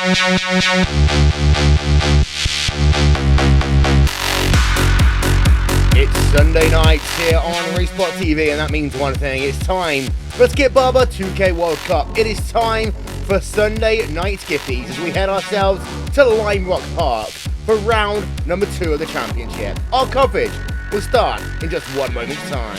It's Sunday night here on RaceSpotTV, and that means one thing: it's time for Skip Barber 2K World Cup. It is time for Sunday night skippies as we head ourselves to Lime Rock Park for round number 2 of the championship. Our coverage will start in just one moment's time.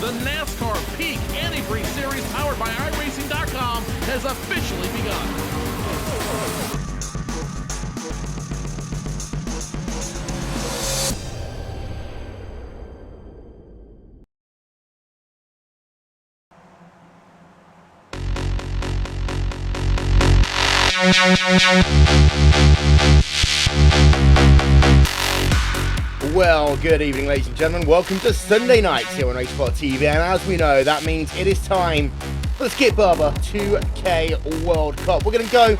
The NASCAR Peak Antifreeze Series powered by iRacing.com has officially begun. Well, good evening, ladies and gentlemen. Welcome to Sunday night here on RaceSpotTV, and as we know, that means it is time for the Skip Barber 2K World Cup. We're going to go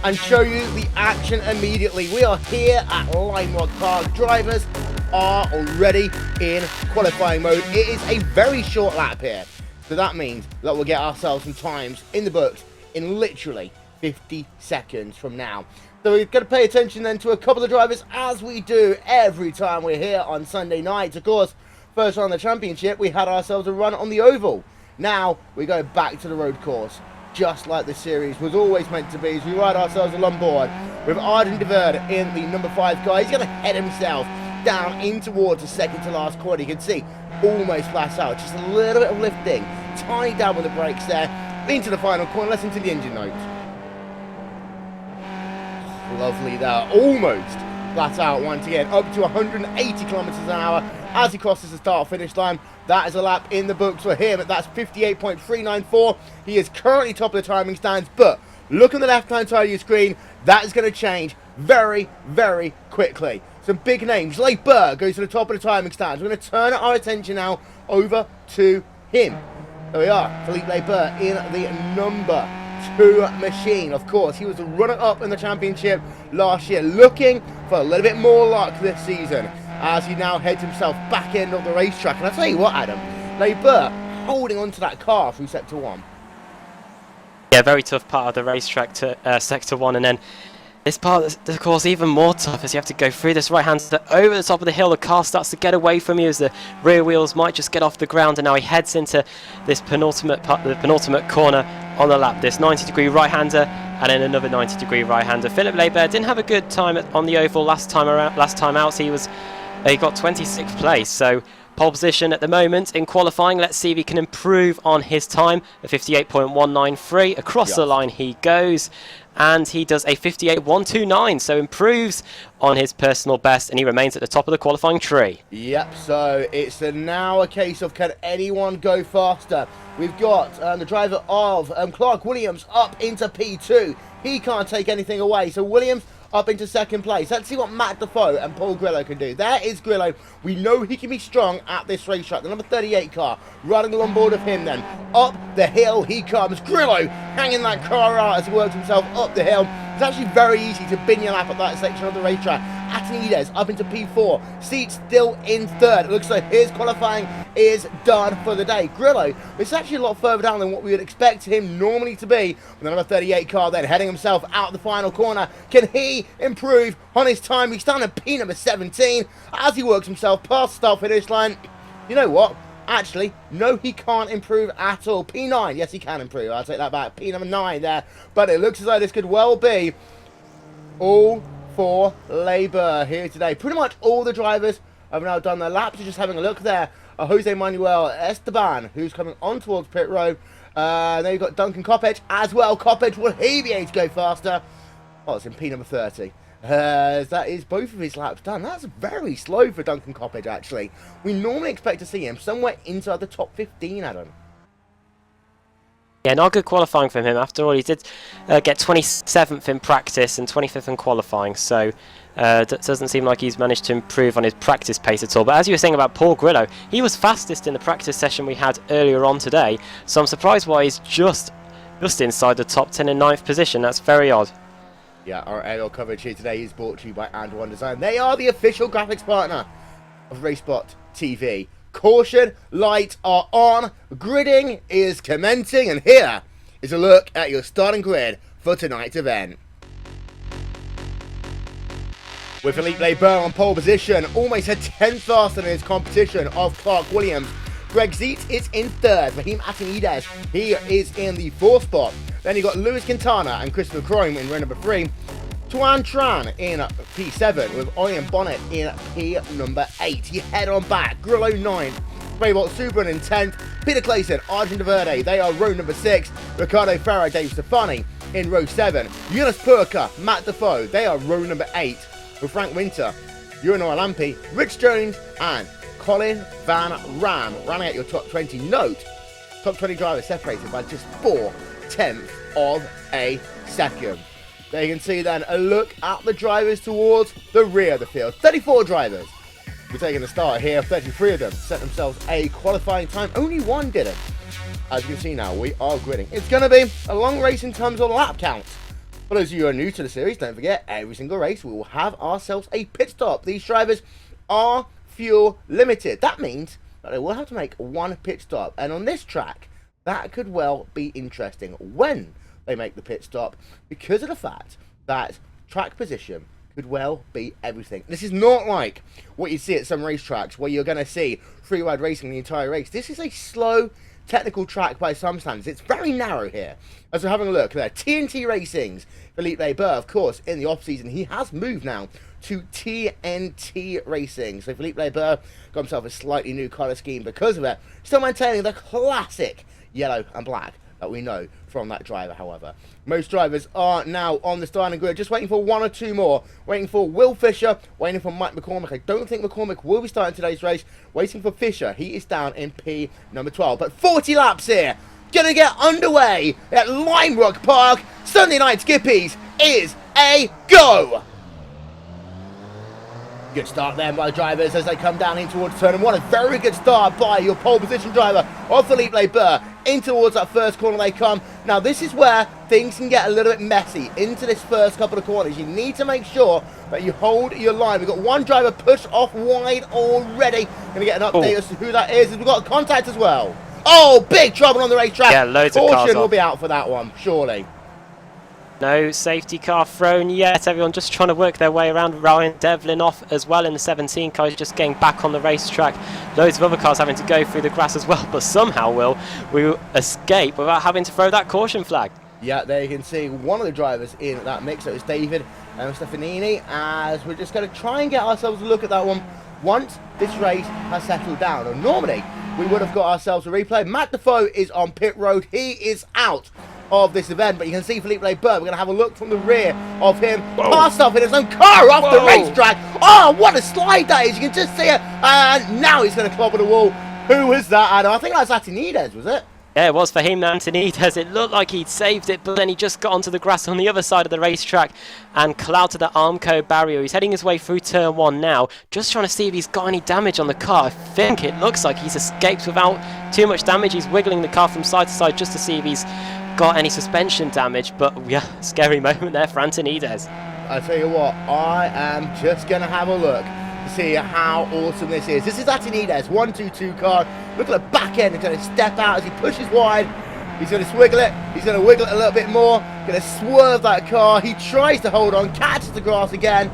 and show you the action immediately. We are here at Lime Rock Park. Drivers are already in qualifying mode. It is a very short lap here, so that means that we'll get ourselves some times in the books in literally 50 seconds from now. So we've got to pay attention then to a couple of drivers, as we do every time we're here on Sunday nights. Of course, first round of the championship, we had ourselves a run on the oval. Now we go back to the road course, just like the series was always meant to be, as we ride ourselves along board with Arden de Verde in the number 5 car. He's going to head himself down in towards the second to last corner. You can see almost flat out, just a little bit of lifting, tiny dab with the brakes there, into the final corner. Let's into the engine notes. Lovely there, almost flat out once again, up to 180 kilometers an hour as he crosses the start finish line. That is a lap in the books for him. That's 58.394. He is currently top of the timing stands, but look on the left hand side of your screen, that is going to change very, very quickly. Some big names. Barber goes to the top of the timing stands. We're going to turn our attention now over to him. There we are, Philippe Barber in the number 2 machine. Of course, he was the runner-up in the championship last year, looking for a little bit more luck this season as he now heads himself back end of the racetrack. And I'll tell you what, Adam, Barber holding onto that car through Sector 1. Yeah, very tough part of the racetrack to Sector 1, and then this part is, of course, even more tough as you have to go through this right-hander over the top of the hill. The car starts to get away from you as the rear wheels might just get off the ground, and now he heads into this penultimate corner on the lap. This 90-degree right-hander and then another 90-degree right-hander. Philippe Barber didn't have a good time on the oval last time out. He got 26th place, so pole position at the moment in qualifying. Let's see if he can improve on his time. A 58.193 across the line he goes, and he does a 58.129, so improves on his personal best, and he remains at the top of the qualifying tree. Yep, so it's now a case of can anyone go faster. We've got the driver of Clark Williams up into P2. He can't take anything away, so Williams up into second place. Let's see what Matt Defoe and Paul Grillo can do. There is Grillo. We know he can be strong at this racetrack. The number 38 car riding along board of him then. Up the hill he comes. Grillo hanging that car out as he works himself up the hill. It's actually very easy to bin your lap at that section of the racetrack. Atenides up into P4, seat still in third. It looks like his qualifying is done for the day. Grillo is actually a lot further down than what we would expect him normally to be. With the number 38 car then heading himself out the final corner. Can he improve on his time? He's down at P number 17 as he works himself past the start finish line. You know what? Actually, no, he can't improve at all. P9, yes, he can improve. I'll take that back. P number 9 there. But it looks as though this could well be all for Labour here today. Pretty much all the drivers have now done their laps. You're just having a look there. Jose Manuel Esteban, who's coming on towards pit road. Then you've got Duncan Coppedge as well. Coppedge, will he be able to go faster? Oh, it's in P number 30. That is both of his laps done. That's very slow for Duncan Coppedge, actually. We normally expect to see him somewhere inside the top 15, Adam. Yeah, not good qualifying from him. After all, he did get 27th in practice and 25th in qualifying, so that doesn't seem like he's managed to improve on his practice pace at all. But as you were saying about Paul Grillo, he was fastest in the practice session we had earlier on today, so I'm surprised why he's just inside the top 10 in 9th position. That's very odd. Yeah, our aerial coverage here today is brought to you by And One Design. They are the official graphics partner of RaceSpotTV. Caution lights are on, gridding is commencing, and here is a look at your starting grid for tonight's event. With Philippe Labour on pole position, almost a 10th faster than his competition of Clark Williams. Greg Zeitz is in third. Raheem Atenides, he is in the 4th spot. Then you got Lewis Quintana and Christopher Crome in row number 3. Tuan Tran in P7 with Orion Bonnet in P number 8. You head on back. Grillo 9th. Raybot Subran in 10th. Peter Clayson, Argent de Verde, they are row number 6. Ricardo Ferrer, Dave Stefani in row 7. Eunice Purka, Matt Defoe, they are row number 8. With Frank Winter, Uranor Lampi, Rich Jones, and Colin Van Ram rounding out your top 20. Note, top 20 drivers separated by just 4/10 of a second. There you can see then a look at the drivers towards the rear of the field. 34 drivers. We're taking the start here. 33 of them set themselves a qualifying time. Only one didn't. As you can see now, we are gridding. It's going to be a long race in terms of lap count. For those of you who are new to the series, don't forget, every single race we will have ourselves a pit stop. These drivers are fuel limited. That means that they will have to make one pit stop. And on this track, that could well be interesting when they make the pit stop, because of the fact that track position could well be everything. This is not like what you see at some racetracks where you're going to see free-ride racing the entire race. This is a slow, technical track by some standards. It's very narrow here. As we're having a look there, TNT Racing's Philippe Labour, of course, in the off-season, he has moved now to TNT Racing. So Philippe Labour got himself a slightly new colour scheme because of it. Still maintaining the classic yellow and black that we know from that driver, however. Most drivers are now on the starting grid, just waiting for one or two more. Waiting for Will Fisher, waiting for Mike McCormick. I don't think McCormick will be starting today's race. Waiting for Fisher, he is down in P number 12. But 40 laps here, gonna get underway at Lime Rock Park. Sunday Night Skippies is a go! Good start then by the drivers as they come down in towards turn one. A very good start by your pole position driver of Philippe Labour. In towards that first corner they come. Now this is where things can get a little bit messy into this first couple of corners. You need to make sure that you hold your line. We've got one driver pushed off wide already. Going to get an update as to who that is. We've got contact as well. Oh, big trouble on the racetrack. Yeah, loads of cars Caution will off. be out for that one, surely. No safety car thrown yet. Everyone just trying to work their way around. Ryan Devlin off as well in the 17 car. He's just getting back on the racetrack. Loads of other cars having to go through the grass as well. But somehow, we will escape without having to throw that caution flag. Yeah, there you can see one of the drivers in that mix. So it's David and Stefanini. As we're just going to try and get ourselves a look at that one once this race has settled down. And normally, we would have got ourselves a replay. Matt Defoe is on pit road. He is out of this event, but you can see Philippe Labour. We're going to have a look from the rear of him. Passed off in his own car off the racetrack. Oh, what a slide that is. You can just see it. And now he's going to clobber the wall. Who was that, Adam? I think that was Atenides, was it? Yeah, it was for him, Antonides. It looked like he'd saved it, but then he just got onto the grass on the other side of the racetrack and clouted the Armco barrier. He's heading his way through turn one now, just trying to see if he's got any damage on the car. I think it looks like he's escaped without too much damage. He's wiggling the car from side to side just to see if he's got any suspension damage, but yeah, scary moment there for Antonides. I tell you what, I am just going to have a look to see how awesome this is. This is Antonides, 1-2-2 car. Look at the back end, he's going to step out as he pushes wide. He's going to swiggle it, he's going to wiggle it a little bit more, going to swerve that car. He tries to hold on, catches the grass again.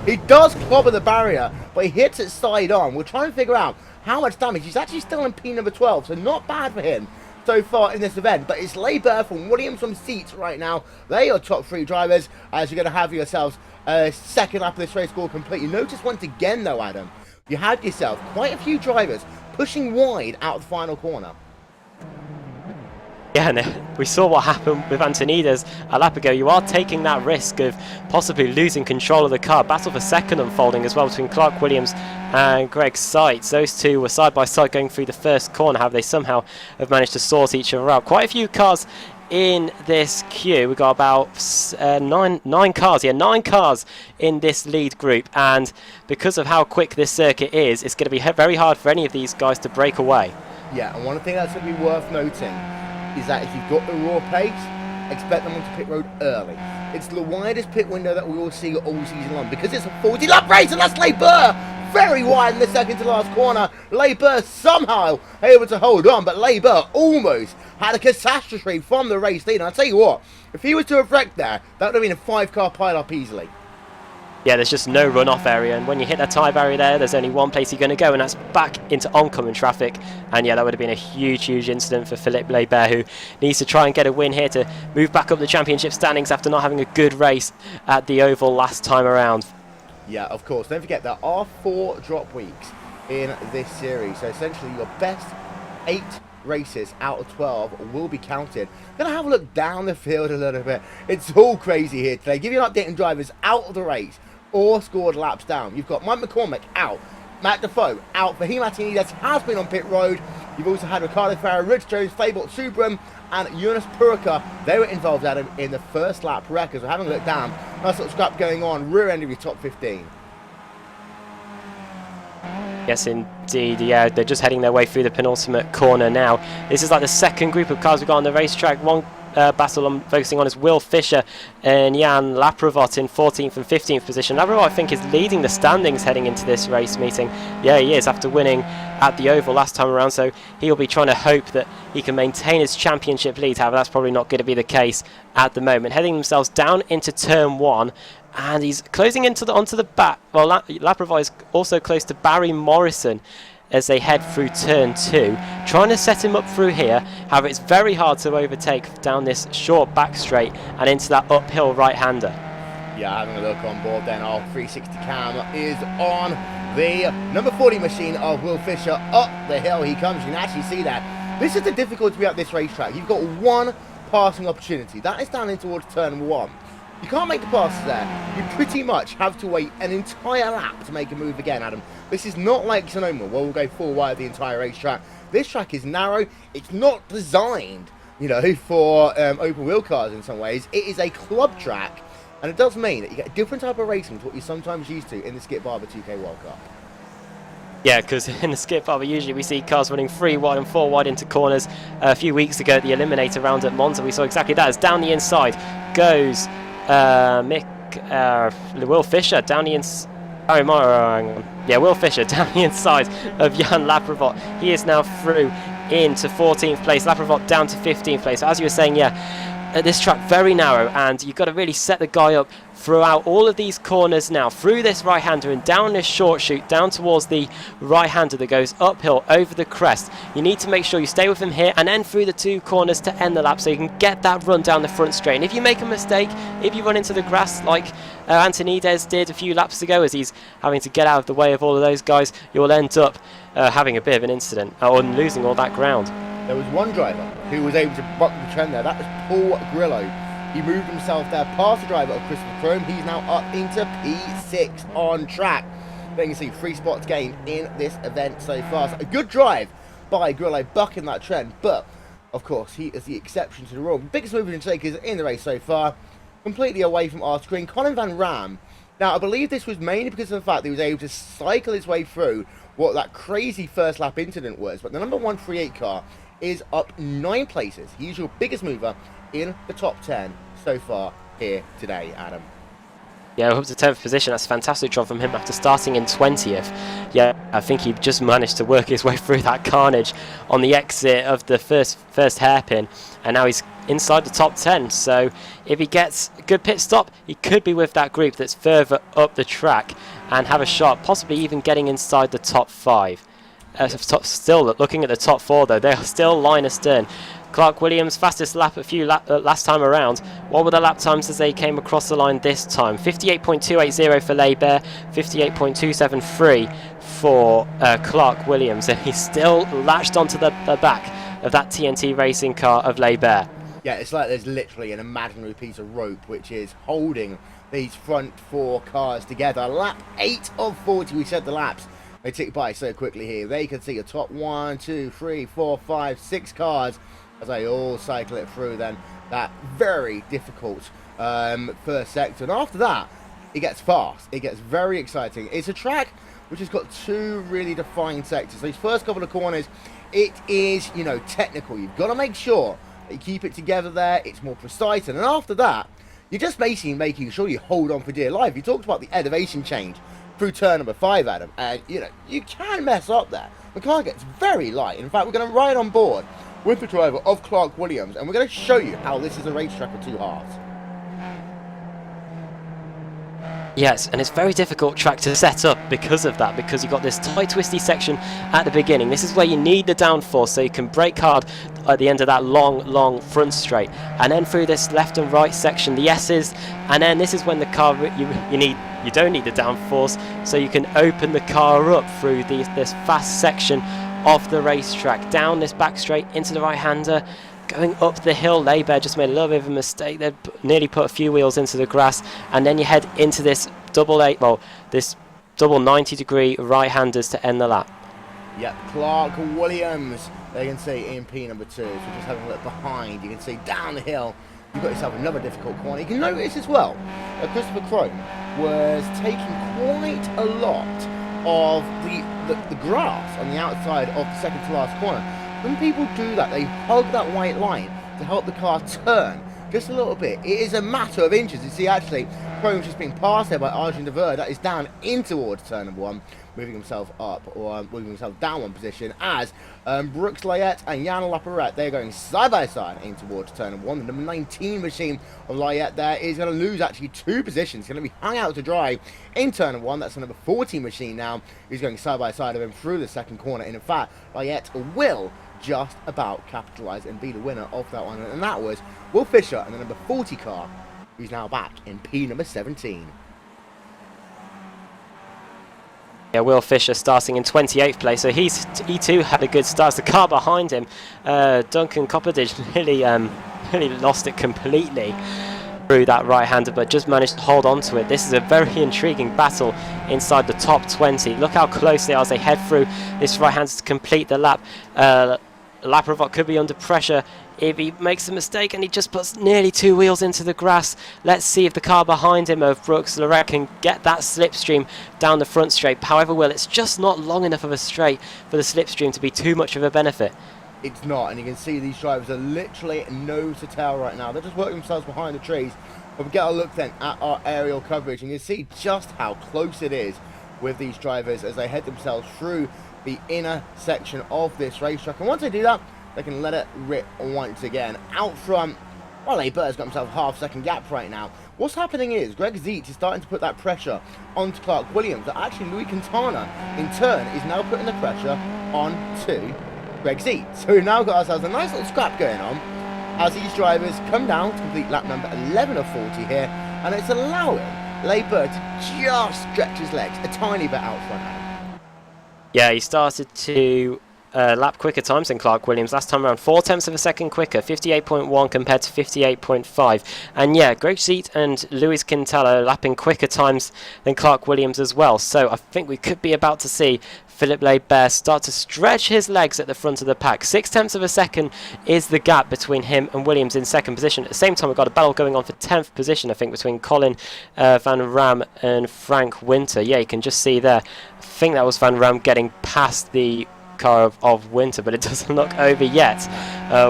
He does clobber the barrier, but he hits it side on. We'll try and figure out how much damage. He's actually still in P number 12, so not bad for him so far in this event. But it's Barber from Williams from Seats right now. They're your top 3 drivers, as you're going to have yourselves a second lap of this race score complete. You notice once again, though, Adam, you had yourself quite a few drivers pushing wide out of the final corner. Yeah, and we saw what happened with Antonides a lap ago. You are taking that risk of possibly losing control of the car. Battle for second unfolding as well between Clark Williams and Greg Seitz. Those two were side by side going through the first corner. However, they somehow have managed to sort each other out. Quite a few cars in this queue. We've got about nine cars. Yeah, 9 cars in this lead group. And because of how quick this circuit is, it's going to be very hard for any of these guys to break away. Yeah, and one thing that's going to be worth noting is that if you've got the raw pace, expect them onto pit road early. It's the widest pit window that we will see all season long because it's a 40-lap race, and that's Barber very wide in the second to last corner. Barber somehow able to hold on, but Barber almost had a catastrophe from the race lead. And I'll tell you what, if he was to have wrecked there, that would have been a 5-car pile-up easily. Yeah, there's just no runoff area, and when you hit that tyre barrier there, there's only one place you're going to go, and that's back into oncoming traffic. And yeah, that would have been a huge incident for Philippe Barber, who needs to try and get a win here to move back up the championship standings after not having a good race at the Oval last time around. Yeah, of course. Don't forget, there are 4 drop weeks in this series, so essentially your best 8 races out of 12 will be counted. Gonna have a look down the field a little bit. It's all crazy here today. Give you an update on drivers out of the race or scored laps down. You've got Mike McCormick out, Matt Defoe out, Fahim Antonides has been on pit road. You've also had Ricardo Ferrer, Rich Jones, Fabot Subram and Jonas Purica. They were involved, Adam, in the first lap wreck. As we're having a look down, nice little scrap going on, rear end of your top 15. Yes, indeed. Yeah, they're just heading their way through the penultimate corner now. This is like the second group of cars we've got on the racetrack. One battle I'm focusing on is Will Fisher and Jan Laprovot in 14th and 15th position. Laprovot, I think, is leading the standings heading into this race meeting. Yeah, he is, after winning at the Oval last time around, so he'll be trying to hope that he can maintain his championship lead. However, that's probably not going to be the case at the moment. Heading themselves down into turn 1, and he's closing into onto the back. Well, Laprovot is also close to Barry Morrison as they head through turn 2, trying to set him up through here. However, it's very hard to overtake down this short back straight and into that uphill right-hander. Yeah, having a look on board then, our 360 cam is on the number 40 machine of Will Fisher. Up the hill he comes. You can actually see that. This is the difficulty about this racetrack. You've got one passing opportunity. That is down in towards turn 1. You can't make the passes there. You pretty much have to wait an entire lap to make a move again, Adam. This is not like Sonoma, where we'll go full wide the entire racetrack. This track is narrow. It's not designed, you know, for open wheel cars in some ways. It is a club track, and it does mean that you get a different type of racing to what you're sometimes used to in the Skip Barber 2K World Cup. Yeah, because in the Skip Barber, usually we see cars running 3 wide and 4 wide into corners. A few weeks ago at the Eliminator round at Monza, we saw exactly that. As down the inside goes Will Fisher down the inside. Will Fisher down the inside of Jan Laprovot. He is now through into 14th place. Laprovot down to 15th place. As you were saying, yeah, this track very narrow, and you've got to really set the guy up throughout all of these corners now, through this right-hander and down this short chute, down towards the right-hander that goes uphill over the crest. You need to make sure you stay with him here and then through the 2 corners to end the lap so you can get that run down the front straight. And if you make a mistake, if you run into the grass like Antonides did a few laps ago, as he's having to get out of the way of all of those guys, you'll end up having a bit of an incident or losing all that ground. There was one driver who was able to buck the trend there. That was Paul Grillo. He moved himself there past the driver of Christopher Chrome. He's now up into P6 on track. There you can see 3 spots gained in this event so far. So a good drive by Grillo, bucking that trend. But, of course, he is the exception to the rule. Biggest movers and shakers in the race so far. Completely away from our screen. Colin Van Ram. Now, I believe this was mainly because of the fact that he was able to cycle his way through what that crazy first lap incident was. But the number 138 car is up 9 places. He's your biggest mover in the top 10 so far here today, Adam. Yeah, up to 10th position. That's a fantastic job from him after starting in 20th. Yeah, I think he just managed to work his way through that carnage on the exit of the first hairpin, and now he's inside the top 10. So if he gets a good pit stop, he could be with that group that's further up the track and have a shot, possibly even getting inside the top 5. Still looking at the top 4 though, they're still line astern. Clark Williams, fastest lap last time around. What were the lap times as they came across the line this time? 58.280 for Barber, 58.273 for Clark Williams, and he's still latched onto the back of that TNT racing car of Barber. Yeah, it's like there's literally an imaginary piece of rope which is holding these front 4 cars together. Lap 8 of 40, we said the laps. They tick by so quickly here. They can see a top 1, 2, 3, 4, 5, 6 cars as they all cycle it through then that very difficult first sector. And after that, it gets fast. It gets very exciting. It's a track which has got 2 really defined sectors. These first couple of corners, it is, you know, technical. You've got to make sure that you keep it together there. It's more precise. And then after that, you're just basically making sure you hold on for dear life. You talked about the elevation change through turn number 5, Adam, and you know, you can mess up there. The car gets very light. In fact, we're going to ride on board with the driver of Clark Williams, and we're going to show you how this is a racetrack of 2 halves. Yes, and it's a very difficult track to set up because of that, because you've got this tight twisty section at the beginning. This is where you need the downforce so you can brake hard at the end of that long front straight, and then through this left and right section, the S's, and then this is when the car you don't need the downforce, so you can open the car up through this fast section of the racetrack, down this back straight into the right-hander, going up the hill. Barber just made a little bit of a mistake. They nearly put a few wheels into the grass, and then you head into this double 90-degree right-handers to end the lap. Yep, Clark Williams, they can see in P number 2. So just having a look behind, you can see down the hill, you've got yourself another difficult corner. You can notice as well that Christopher Crone was taking quite a lot of the grass on the outside of the second to last corner. When people do that, they hug that white line to help the car turn just a little bit. It is a matter of inches. You see, actually, Crone's just being passed there by Arjun Dever. That is down in towards turn number 1, moving himself up, or moving himself down 1 position, as Brooks Layette and Jan Laparette, they're going side by side in towards turn number 1. The number 19 machine of Layette there is going to lose actually 2 positions. It's going to be hung out to dry in turn number 1. That's the number 14 machine now. He's going side by side of him through the second corner. And in fact, Layette will just about capitalise and be the winner of that one. And that was Will Fisher and the number 40 car, who's now back in P number 17. Yeah, Will Fisher starting in 28th place, so he too had a good start. The car behind him, Duncan Copperditch, really lost it completely through that right-hander, but just managed to hold on to it. This is a very intriguing battle inside the top 20. Look how close they are as they head through this right-hander to complete the lap. Laprovot could be under pressure if he makes a mistake, and he just puts nearly 2 wheels into the grass. Let's see if the car behind him of Brooks Lorette can get that slipstream down the front straight. However, it's just not long enough of a straight for the slipstream to be too much of a benefit. It's not, and you can see these drivers are literally nose to tail right now. They're just working themselves behind the trees. But we get a look then at our aerial coverage, and you can see just how close it is with these drivers as they head themselves through the inner section of this racetrack. And once they do that, they can let it rip once again. Out front, well, Barber's got himself a half-second gap right now. What's happening is Greg Zeitz is starting to put that pressure onto Clark Williams. But actually, Louis Quintana, in turn, is now putting the pressure onto Greg Zeitz. So we've now got ourselves a nice little scrap going on as these drivers come down to complete lap number 11 of 40 here. And it's allowing Barber to just stretch his legs a tiny bit out front now. Yeah, he started to lap quicker times than Clark Williams last time around, 0.4 of a second quicker, 58.1 compared to 58.5. And yeah, Greg Zeitz and Luis Quintana lapping quicker times than Clark Williams as well. So I think we could be about to see Philippe Labert start to stretch his legs at the front of the pack. 0.6 of a second is the gap between him and Williams in second position. At the same time, we've got a battle going on for 10th position, I think, between Colin Van Ram and Frank Winter. Yeah, you can just see there. I think that was Van Ram getting past the car of Winter, but it doesn't look over yet.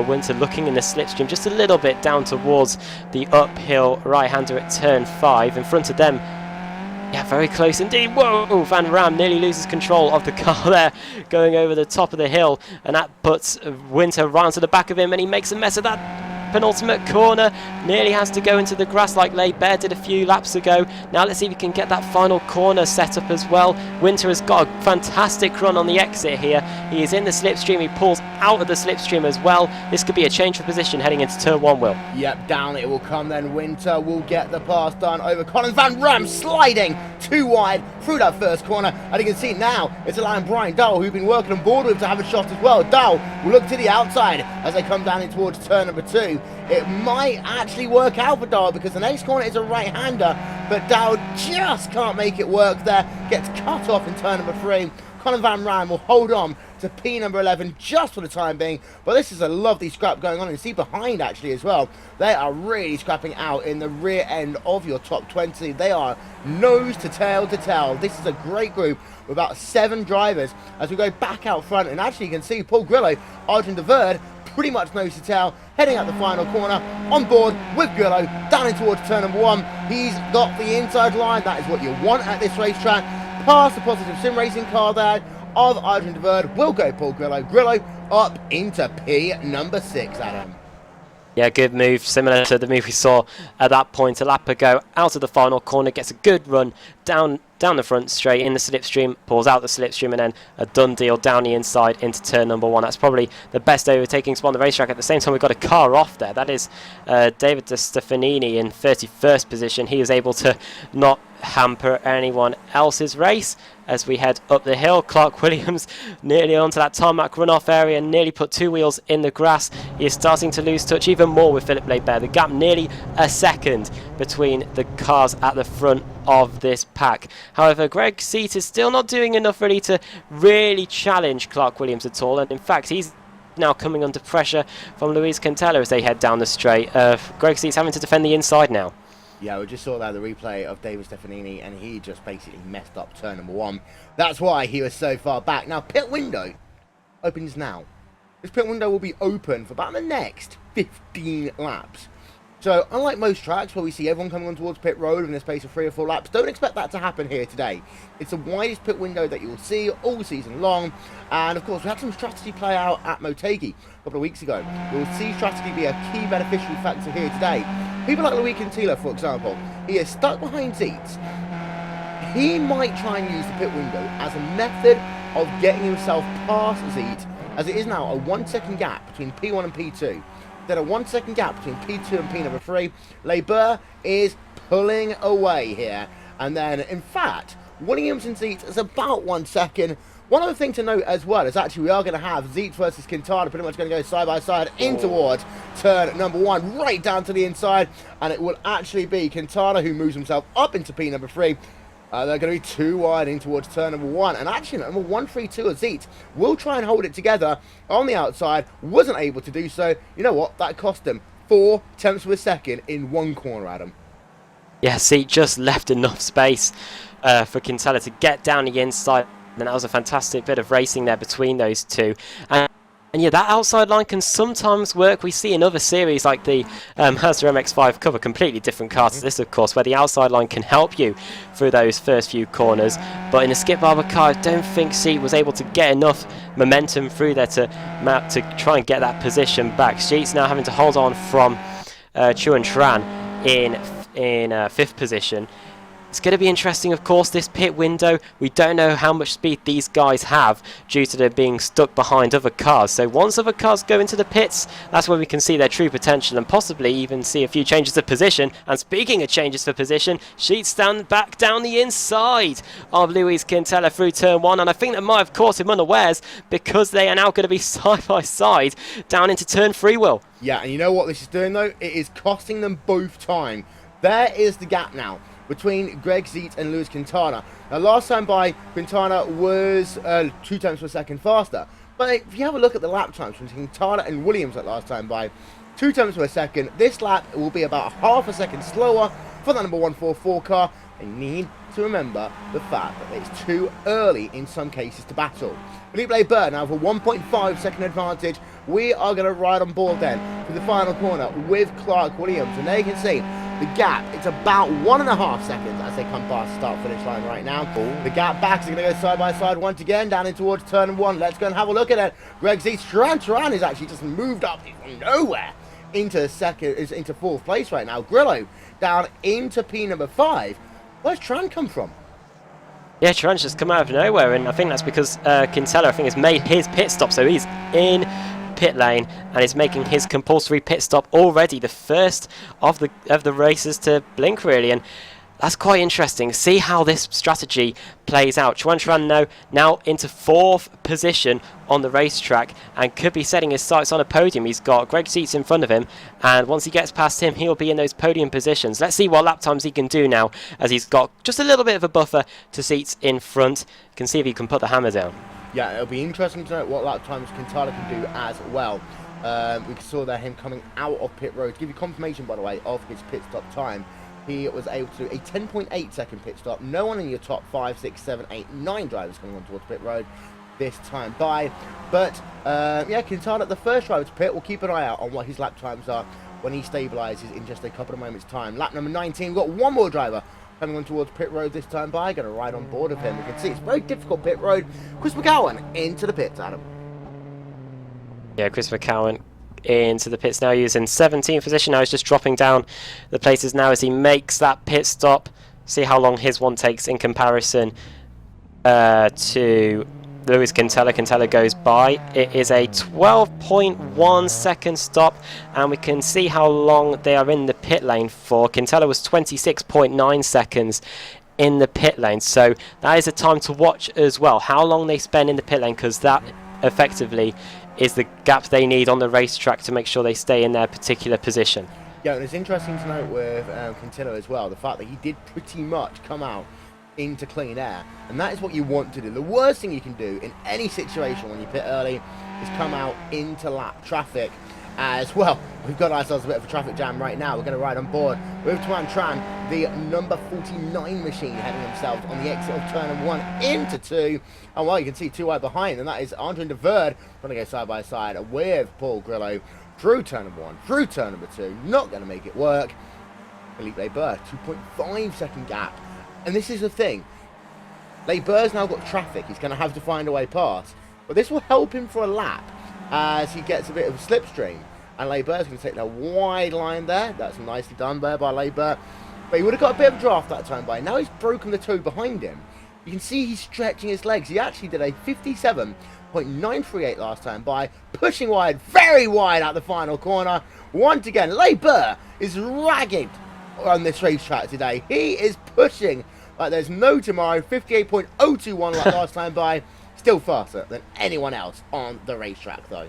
Winter looking in the slipstream just a little bit down towards the uphill right-hander at turn 5. In front of them, yeah, very close indeed. Whoa, Van Ram nearly loses control of the car there, going over the top of the hill, and that puts Winter round to the back of him, and he makes a mess of that penultimate corner. Nearly has to go into the grass like Barber did a few laps ago. Now let's see if he can get that final corner set up as well. Winter has got a fantastic run on the exit here. He is in the slipstream. He pulls out of the slipstream as well. This could be a change of position heading into turn 1, Will. Yep, down it will come then. Winter will get the pass done over Colin Van Ram, sliding too wide through that first corner. And you can see now it's allowing Brian Dowell, who's been working on board with, to have a shot as well. Dowell will look to the outside as they come down in towards turn number 2. It might actually work out for Dowell because the next corner is a right-hander, but Dowell just can't make it work there. Gets cut off in turn number 3. Colin Van Ram will hold on to P number 11 just for the time being, but this is a lovely scrap going on. And see behind actually as well, they are really scrapping out in the rear end of your top 20. They are nose to tail to tail. This is a great group with about 7 drivers as we go back out front, and actually you can see Paul Grillo, Arjun de Verde, pretty much nose to tail, heading out the final corner, on board with Grillo, down in towards turn number 1. He's got the inside line. That is what you want at this racetrack. Past the positive sim racing car there of Arjun de Verde will go Paul Grillo. Grillo up into P number 6, Adam. Yeah, good move, similar to the move we saw at that point a lap ago. Out of the final corner, gets a good run down the front straight in the slipstream, pulls out the slipstream, and then a done deal down the inside into turn number 1. That's probably the best overtaking spot on the racetrack. At the same time, we've got a car off there. That is David De Stefanini in 31st position. He is able to not hamper anyone else's race as we head up the hill. Clark Williams nearly onto that tarmac runoff area, nearly put 2 wheels in the grass. He is starting to lose touch even more with Philip Labert. The gap nearly a second between the cars at the front of this pack. However, Greg Seat is still not doing enough really to really challenge Clark Williams at all, and in fact he's now coming under pressure from Luis Cantella as they head down the straight. Greg Seat's having to defend the inside now. Yeah, we just saw that, the replay of David Stefanini, and he just basically messed up turn number 1. That's why he was so far back. Now, pit window opens now. This pit window will be open for about the next 15 laps. So, unlike most tracks where we see everyone coming on towards pit road in the space of 3 or 4 laps, don't expect that to happen here today. It's the widest pit window that you will see all season long. And, of course, we had some strategy play out at Motegi a couple of weeks ago. We'll see strategy be a key beneficiary factor here today. People like Luis Cantilla, for example, he is stuck behind seats. He might try and use the pit window as a method of getting himself past Zeet, as it is now a 1 second gap between P1 and P2. Then a 1 second gap between P2 and P number 3. Labert is pulling away here. And then, in fact, Williams and Zeet is about 1 second. One other thing to note as well is actually we are going to have Zeet versus Quintana pretty much going to go side by side in towards turn number 1, right down to the inside. And it will actually be Quintana who moves himself up into P number 3. They're going to be too wide in towards turn number 1. And actually, number 132 of Zeet will try and hold it together on the outside. Wasn't able to do so. You know what? That cost them 4 tenths of a second in 1 corner, Adam. Yeah, Zeet just left enough space for Quintana to get down the inside. And that was a fantastic bit of racing there between those two. And yeah, that outside line can sometimes work. We see in other series like the Mazda MX-5 cover, completely different cars to this, of course, where the outside line can help you through those first few corners. But in the Skip Barber car, I don't think Seat was able to get enough momentum through there to try and get that position back. Sheet's now having to hold on from Chuan Tran in 5th position. It's going to be interesting, of course, this pit window. We don't know how much speed these guys have due to them being stuck behind other cars. So once other cars go into the pits, that's when we can see their true potential and possibly even see a few changes of position. And speaking of changes for position, Sheets back down the inside of Luis Quintella through turn 1. And I think that might have caught him unawares because they are now going to be side by side down into turn 3, Will. Yeah, and you know what this is doing, though? It is costing them both time. There is the gap now between Greg Zeet and Luis Quintana. Now, last time by, Quintana was 2 tenths per second faster. But if you have a look at the lap times between Quintana and Williams at last time by, 2 tenths per second, this lap will be about half a second slower for the number 144 car. they need to remember the fact that it's too early in some cases to battle. Felipe Bird now for 1.5 second advantage. We are going to ride on board then for the final corner with Clark Williams. And there you can see the gap, it's about 1.5 seconds as they come past the start-finish line right now. The gap backs are going to go side by side once again, down in towards turn 1. Let's go and have a look at it. Greg Z, Tran is actually just moved up from nowhere into fourth place right now. Grillo down into P number 5. Where's Tran come from? Yeah, Tran's just come out of nowhere, and I think that's because Quintella, I think, has made his pit stop, so he's in pit lane and is making his compulsory pit stop already, the first of the races to blink, really. And that's quite interesting. See how this strategy plays out. Tran now into 4th position on the racetrack and could be setting his sights on a podium. He's got Greg Seats in front of him, and once he gets past him, he'll be in those podium positions. Let's see what lap times he can do now, as he's got just a little bit of a buffer to Seats in front. You can see if he can put the hammer down. Yeah, it'll be interesting to know what lap times Quintana can do as well. We saw there him coming out of pit road. To give you confirmation, by the way, of his pit stop time, he was able to do a 10.8 second pit stop. No one in your top 5, 6, 7, 8, 9 drivers coming on towards pit road this time by. But yeah, Quintana, the first driver to pit, we'll keep an eye out on what his lap times are when he stabilises in just a couple of moments' time. Lap number 19, we've got one more driver coming on towards pit road this time by. Going to ride on board of him. We can see it's very difficult pit road. Chris McGowan into the pits, Adam. Yeah, Chris McGowan into the pits now, using 17th position. Now he's just dropping down the places now as he makes that pit stop. See how long his one takes in comparison to Lewis Quintella. Quintella goes by. It is a 12.1 second stop, and we can see how long they are in the pit lane for. Quintella was 26.9 seconds in the pit lane, so that is a time to watch as well, how long they spend in the pit lane, because that effectively is the gap they need on the racetrack to make sure they stay in their particular position. Yeah, and it's interesting to note with Quintilla as well, the fact that he did pretty much come out into clean air, and that is what you want to do. The worst thing you can do in any situation when you pit early is come out into lap traffic as well. We've got ourselves a bit of a traffic jam right now. We're going to ride on board with Tran, the number 49 machine, heading himself on the exit of turn 1 into 2. And well, you can see 2 wide behind, and that is Andre de Verde trying to go side by side with Paul Grillo through turn number 1, through turn number 2. Not going to make it work. Felipe Bird, 2.5 second gap. And this is the thing. Leiber's now got traffic. He's going to have to find a way past. But this will help him for a lap as he gets a bit of a slipstream. And Leiber's going to take that wide line there. That's nicely done there by Leiber. But he would have got a bit of a draft that time by. Now he's broken the toe behind him. You can see he's stretching his legs. He actually did a 57.938 last time by, pushing wide, very wide out the final corner. Once again, Leiber is ragged on this racetrack today. He is pushing like there's no tomorrow. 58.021 like last time by. Still faster than anyone else on the racetrack, though.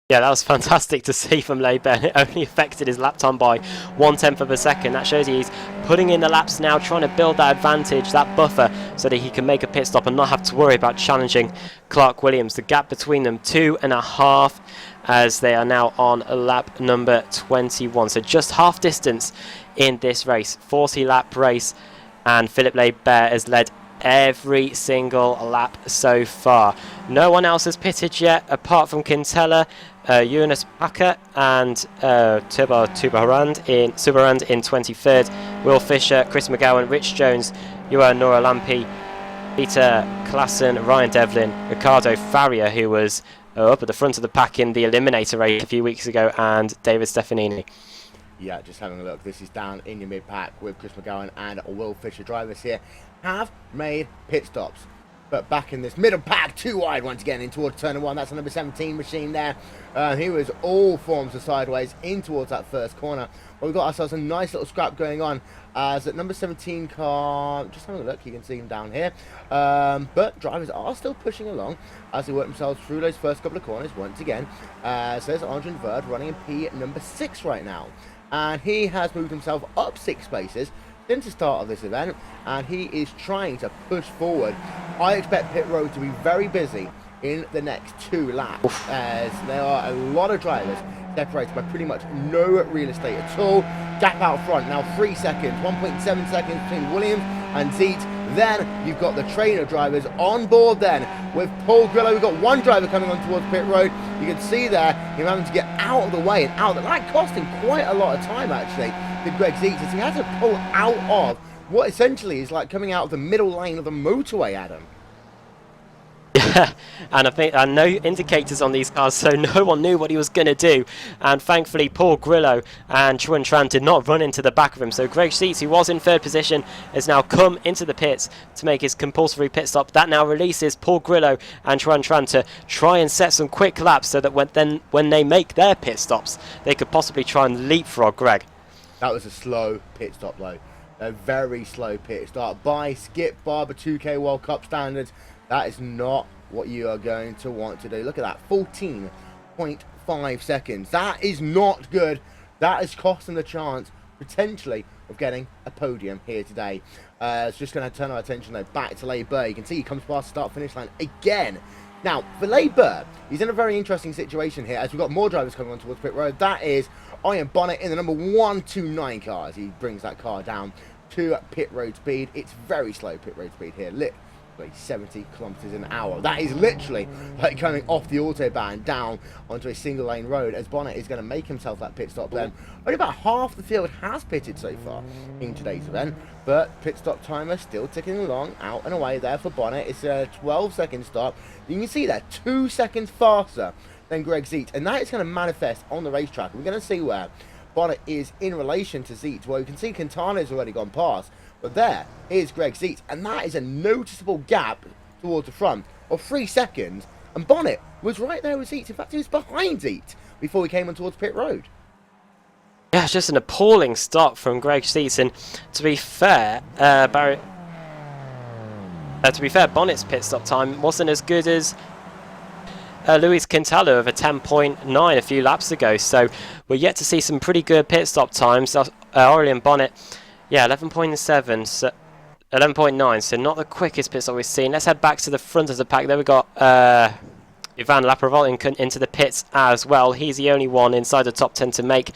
Yeah, that was fantastic to see from Leiber. It only affected his lap time by 1/10 of a second. That shows you he's putting in the laps now, trying to build that advantage, that buffer, so that he can make a pit stop and not have to worry about challenging Clark Williams. The gap between them, 2.5, as they are now on lap number 21. So just half distance in this race, 40-lap race, and Philip Leiber has led every single lap so far. No one else has pitted yet apart from Quintella, Jonas Bakker and Subarand in 23rd, Will Fisher, Chris McGowan, Rich Jones, Johan Nora Lampi, Peter Klassen, Ryan Devlin, Ricardo Faria, who was up at the front of the pack in the Eliminator race a few weeks ago, and David Stefanini. Yeah, just having a look. This is down in your mid-pack with Chris McGowan and Will Fisher. Drivers here have made pit stops. But back in this middle pack, 2 wide once again in towards turn 1. That's the number 17 machine there. He was all forms of sideways in towards that first corner. Well, we've got ourselves a nice little scrap going on as that number 17 car, just having a look, you can see him down here. But drivers are still pushing along as they work themselves through those first couple of corners once again. So there's Andre Verde running in P number 6 right now. And he has moved himself up 6 places since the start of this event, and he is trying to push forward. I expect pit road to be very busy in the next 2 laps, as there are a lot of drivers separated by pretty much no real estate at all. Gap out front, now 3 seconds, 1.7 seconds between Williams and Zeet. Then you've got the trainer drivers on board then with Paul Grillo. We've got one driver coming on towards pit road. You can see there him having to get out of the way and out. That cost him quite a lot of time actually, did Greg Zeet, as he had to pull out of what essentially is like coming out of the middle lane of the motorway, Adam. Yeah, and I know indicators on these cars, so no one knew what he was going to do. And thankfully, Paul Grillo and Chuan Tran did not run into the back of him. So Greg Zeet, who was in third position, has now come into the pits to make his compulsory pit stop. That now releases Paul Grillo and Chuan Tran to try and set some quick laps, so that when they make their pit stops, they could possibly try and leapfrog Greg. That was a slow pit stop though. A very slow pit start by Skip Barber 2K World Cup standards. That is not what you are going to want to do. Look at that, 14.5 seconds. That is not good. That is costing the chance, potentially, of getting a podium here today. It's just going to turn our attention, though, back to Le Burr. You can see he comes past the start-finish line again. Now, for Le Burr, he's in a very interesting situation here, as we've got more drivers coming on towards pit road. That is Iron Bonnet in the number 129 car, as he brings that car down to pit road speed. It's very slow pit road speed here. 70 kilometers an hour. That is literally like coming off the autobahn down onto a single lane road, as Bonnet is going to make himself that pit stop then. Only about half the field has pitted so far in today's event, but pit stop timer still ticking along, out and away there for Bonnet. It's a 12-second stop. You can see that 2 seconds faster than Greg Zeet, and that is going to manifest on the racetrack. We're going to see where Bonnet is in relation to Zeet. Well, you can see Quintana's already gone past, but there is Greg Zeet, and that is a noticeable gap towards the front of 3 seconds, and Bonnet was right there with Zeet. In fact, he was behind Zeet before he came on towards pit road. Yeah, it's just an appalling stop from Greg Zeet, and to be fair, Bonnet's pit stop time wasn't as good as Luis Quintana of a 10.9 a few laps ago, so we're yet to see some pretty good pit stop times. Aurelian Bonnet, yeah, 11.7, so 11.9, so not the quickest pit stop we've seen. Let's head back to the front of the pack. There we got Ivan Laprevolt into the pits as well. He's the only one inside the top 10 to make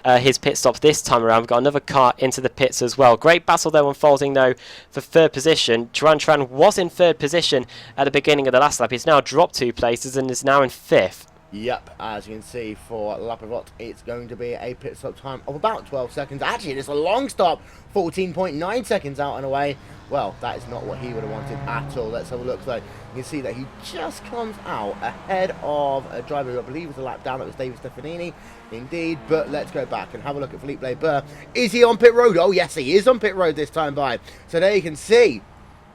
his pit stop this time around. We've got another car into the pits as well. Great battle though unfolding though for third position. Chuan Tran was in third position at the beginning of the last lap. He's now dropped 2 places and is now in 5th. Yep, as you can see for Laprevolt, it's going to be a pit stop time of about 12 seconds. Actually, it's a long stop, 14.9 seconds out and away. Well, that is not what he would have wanted at all. Let's have a look though. You can see that he just comes out ahead of a driver who I believe was a lap down. That was David Stefanini, indeed. But let's go back and have a look at Philippe Le Burr. Is he on pit road? Oh yes, he is on pit road this time by. So there you can see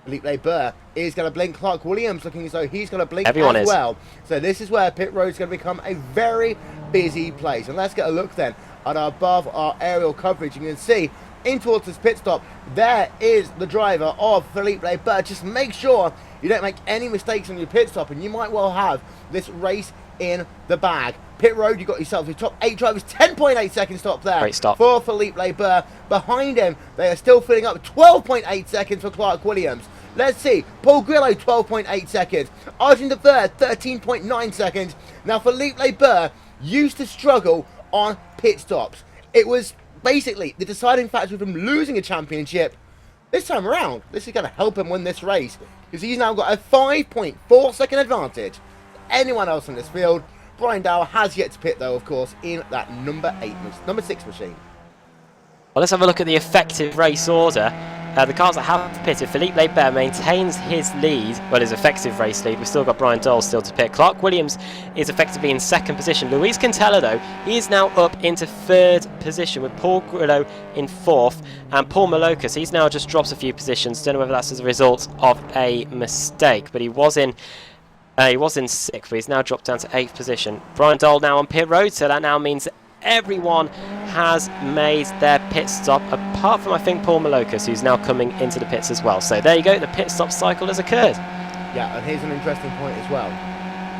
Philippe Le Burr is going to blink. Clark Williams looking as though he's going to blink as well. So this is where pit road is going to become a very busy place. And let's get a look then at above our aerial coverage. You can see in towards this pit stop, there is the driver of Philippe Le Burr. Just make sure you don't make any mistakes on your pit stop, and you might well have this race in the bag. Pit road, you got yourself your top 8 drivers, 10.8 second stop there. Great stop for Philippe Le Burr. Behind him, they are still filling up 12.8 seconds for Clark Williams. Let's see, Paul Grillo, 12.8 seconds. Arjun the third, 13.9 seconds. Now, Philippe Le Burr used to struggle on pit stops. It was basically the deciding factor of him losing a championship. This time around, this is going to help him win this race, because he's now got a 5.4 second advantage to anyone else in this field. Brian Dow has yet to pit, though, of course, in that number 6 machine. Well, let's have a look at the effective race order. The cars that have pitted, Philippe Le Burr maintains his lead, well, his effective race lead. We've still got Brian Dole still to pit. Clark Williams is effectively in 2nd position. Luis Quintana, though, he is now up into 3rd position with Paul Grillo in 4th. And Paul Malokas, he's now just dropped a few positions. Don't know whether that's as a result of a mistake, but he was in 6th, but he's now dropped down to 8th position. Brian Dole now on pit road, so that now means that everyone has made their pit stop, apart from, I think, Paul Malokas, who's now coming into the pits as well. So there you go, the pit stop cycle has occurred. Yeah, and here's an interesting point as well.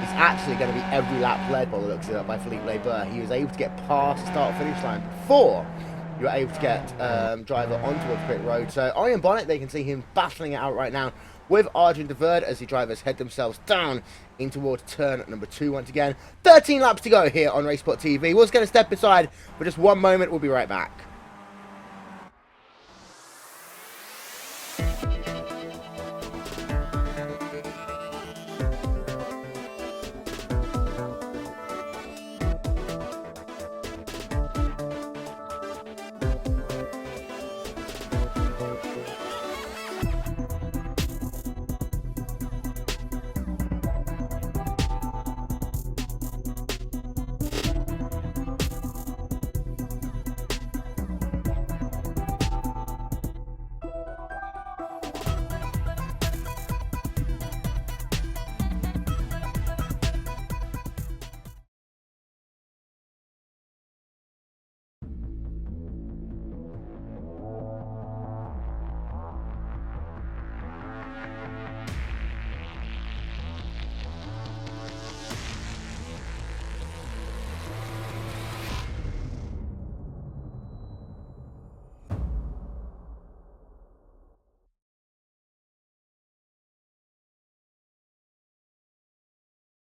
It's actually going to be every lap led by the looks of it by Philippe Le Burr. He was able to get past the start-finish line before you were able to get driver onto the pit road. So Iron Bonnet, they can see him battling it out right now with Arjun the third as the drivers head themselves down in towards turn number 2 once again. 13 laps to go here on RaceSpotTV. We're just going to step aside for just one moment. We'll be right back.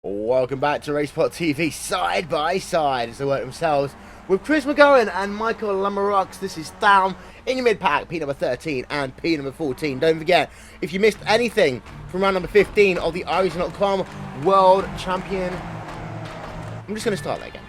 Welcome back to RaceSpotTV side by side as they work themselves with Chris McGowan and Michael Lamarux. This is down in your mid-pack, P number 13 and P number 14. Don't forget, if you missed anything from round number 15 of the RaceSpot.com World Champion... I'm just going to start that again.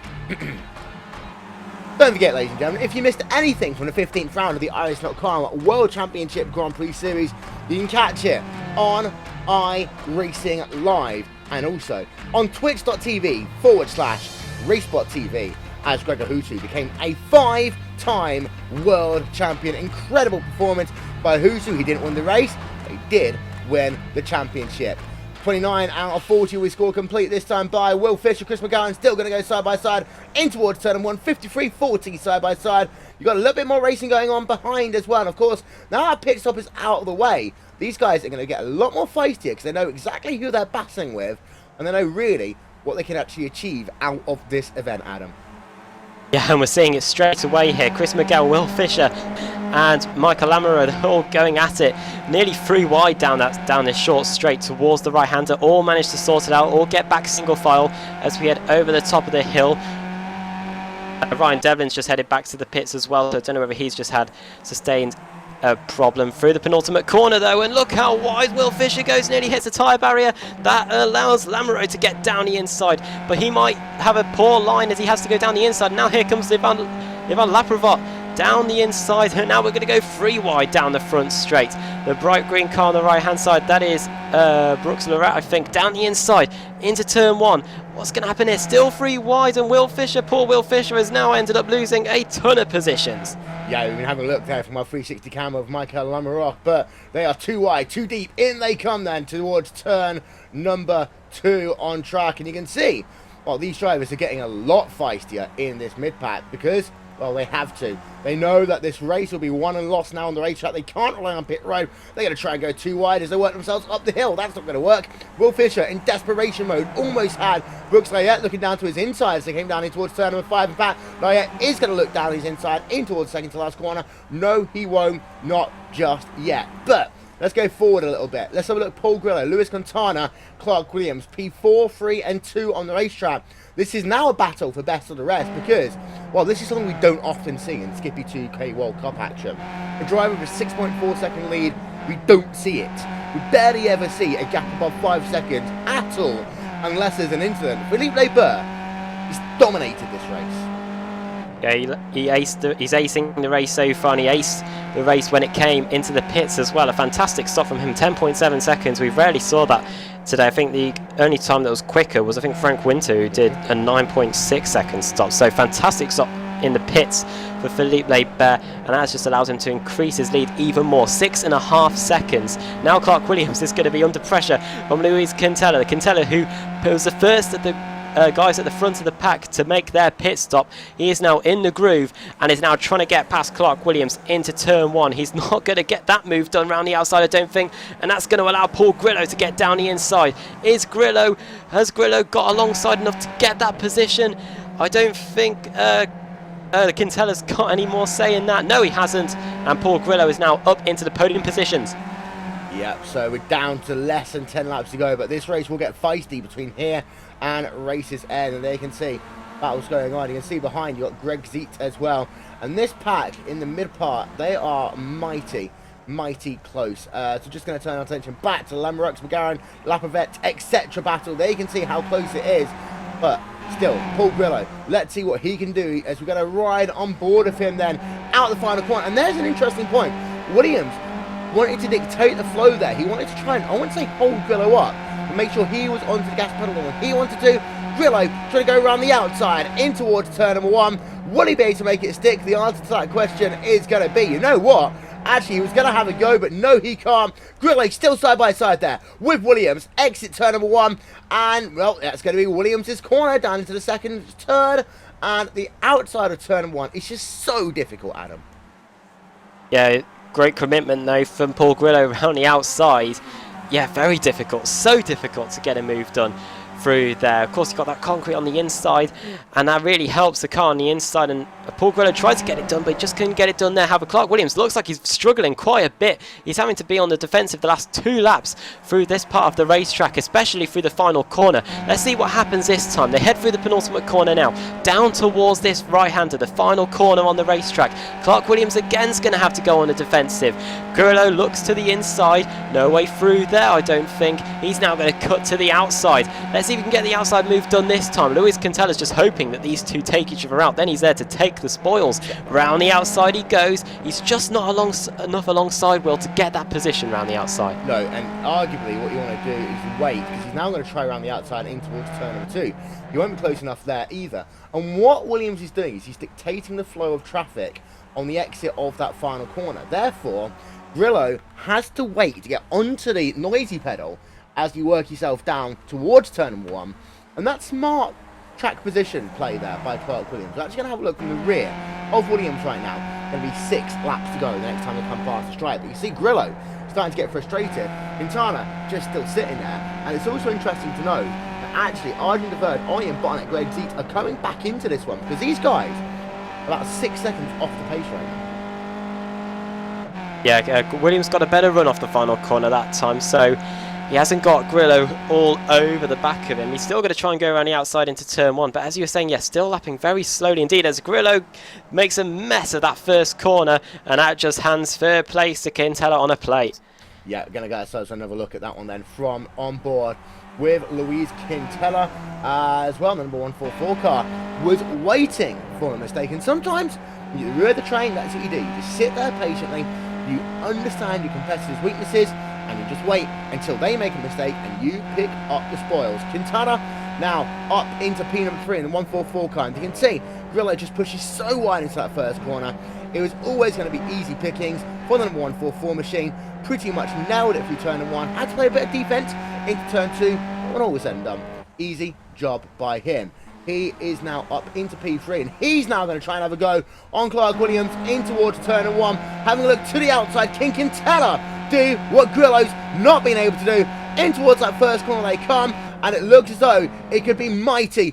Don't forget, ladies and gentlemen, if you missed anything from the 15th round of the RaceSpot.com World Championship Grand Prix Series, you can catch it on iRacing Live. And also on twitch.tv/RaceSpotTV as Gregor Hutu became a 5-time world champion. Incredible performance by Hutu. He didn't win the race, but he did win the championship. 29 out of 40 we score complete this time by Will Fisher. Chris McGowan still going to go side by side in towards turn 1. 53-40 side by side. You've got a little bit more racing going on behind as well. And of course, now our pit stop is out of the way, these guys are going to get a lot more feistier because they know exactly who they're battling with and they know really what they can actually achieve out of this event, Adam. Yeah, and we're seeing it straight away here. Chris McGowan, Will Fisher and Michael Lamoureux, they're all going at it. Nearly 3 wide down this short straight towards the right-hander. All managed to sort it out, all get back single file as we head over the top of the hill. Ryan Devlin's just headed back to the pits as well, so I don't know whether he's just had sustained a problem through the penultimate corner though, and look how wide Will Fisher goes, nearly hits a tyre barrier. That allows Lamoureux to get down the inside, but he might have a poor line as he has to go down the inside. Now here comes Ivan Laprevot down the inside, and now we're going to go 3 wide down the front straight. The bright green car on the right hand side, that is Brooks Lorette, I think, down the inside into turn 1. What's going to happen here? Still 3 wide, and Will Fisher, poor Will Fisher, has now ended up losing a ton of positions. Yeah, we've been having a look there from our 360 camera of Michael Lamoureux, but they are 2 wide, 2 deep. In they come then towards turn number 2 on track, and you can see, well, these drivers are getting a lot feistier in this mid-pack because, well, they have to. They know that this race will be won and lost now on the racetrack. They can't rely on pit road. They're going to try and go 2 wide as they work themselves up the hill. That's not going to work. Will Fisher, in desperation mode, almost had Brooks Layette looking down to his inside as they came down in towards turn number 5. In fact, Layette is going to look down his inside in towards second to last corner. No, he won't. Not just yet. But let's go forward a little bit. Let's have a look at Paul Grillo, Lewis Quintana, Clark Williams, P4, 3 and 2 on the racetrack. This is now a battle for best of the rest because, well, this is something we don't often see in Skippy 2K World Cup action. A driver with a 6.4 second lead, we don't see it. We barely ever see a gap above 5 seconds at all, unless there's an incident. Philippe Leber, he's dominated this race. Yeah, he's acing the race so far, and he aced the race when it came into the pits as well. A fantastic stop from him, 10.7 seconds. We rarely saw that today. I think the only time that was quicker was, I think, Frank Winter, who did a 9.6 second stop. So fantastic stop in the pits for Philippe Leber, and that just allows him to increase his lead even more, 6.5 seconds. Now Clark Williams is going to be under pressure from Luis Quintela. Quintela, who was the first of the guys at the front of the pack to make their pit stop. He is now in the groove and is now trying to get past Clark Williams into turn 1. He's not going to get that move done around the outside, I don't think, and that's going to allow Paul Grillo to get down the inside. Has Grillo got alongside enough to get that position? I don't think Quintela's got any more say in that. No, he hasn't, and Paul Grillo is now up into the podium positions. Yep, so we're down to less than 10 laps to go, but this race will get feisty between here and Race's End, and there you can see battles going on. You can see behind you got Greg Zeet as well, and this pack in the mid part, they are mighty close. So just going to turn our attention back to Lambrux, McGarren, Lapavet, etc. battle. There you can see how close it is, but still, Paul Grillo, let's see what he can do as we're going to ride on board of him then out the final corner. And there's an interesting point. Williams wanted to dictate the flow there. He wanted to try and, I wouldn't say hold Grillo up, but make sure he was onto the gas pedal. And what he wanted to do, Grillo trying to go around the outside in towards turn number 1. Will he be able to make it stick? The answer to that question is going to be, you know what? Actually, he was going to have a go, but no, he can't. Grillo still side by side there with Williams. Exit turn number 1. And, well, that's going to be Williams' corner down into the second turn. And the outside of turn 1 is just so difficult, Adam. Yeah, great commitment, though, from Paul Grillo around the outside. Yeah, very difficult. So difficult to get a move done through there. Of course, you've got that concrete on the inside, and that really helps the car on the inside, and Paul Grillo tried to get it done, but he just couldn't get it done there. However, Clark Williams looks like he's struggling quite a bit. He's having to be on the defensive the last 2 laps through this part of the racetrack, especially through the final corner. Let's see what happens this time. They head through the penultimate corner now, down towards this right-hander, the final corner on the racetrack. Clark Williams again's going to have to go on the defensive. Grillo looks to the inside, no way through there, I don't think. He's now going to cut to the outside. Let's see if we can get the outside move done this time. Luis Quintela's just hoping that these two take each other out. Then he's there to take the spoils. Round the outside he goes. He's just not enough alongside Will to get that position round the outside. No, and arguably what you want to do is wait, because he's now going to try around the outside in towards turn number 2. You won't be close enough there either. And what Williams is doing is he's dictating the flow of traffic on the exit of that final corner. Therefore, Grillo has to wait to get onto the noisy pedal as you work yourself down towards turn number 1. And that's smart track position play there by Clark Williams. We're actually going to have a look from the rear of Williams right now. Going to be 6 laps to go the next time they come past the stripe. But you see Grillo starting to get frustrated. Quintana just still sitting there. And it's also interesting to know that actually Arjun DeVerde, Ollie and Bonnet, Greg Zeet are coming back into this one, because these guys are about 6 seconds off the pace right now. Yeah, Williams got a better run off the final corner that time, so he hasn't got Grillo all over the back of him. He's still going to try and go around the outside into turn 1. But as you were saying, yeah, still lapping very slowly indeed as Grillo makes a mess of that first corner. And that just hands third place to Quintela on a plate. Yeah, we're going to get ourselves another look at that one then from on board with Luis Quintela as well. The number 144 car was waiting for a mistake. And sometimes when you're at the rear of the train, that's what you do. You just sit there patiently. You understand your competitors' weaknesses, and you just wait until they make a mistake and you pick up the spoils. Quintana now up into P number 3 in the 144 car. And you can see Grillo just pushes so wide into that first corner. It was always going to be easy pickings for the number 144 machine. Pretty much nailed it through turn number 1. Had to play a bit of defense into turn 2. When all was said and done, easy job by him. He is now up into P3, and he's now going to try and have a go on Clark Williams in towards turn number 1. Having a look to the outside, can Quintela do what Grillo's not been able to do? In towards that first corner they come, and it looks as though it could be mighty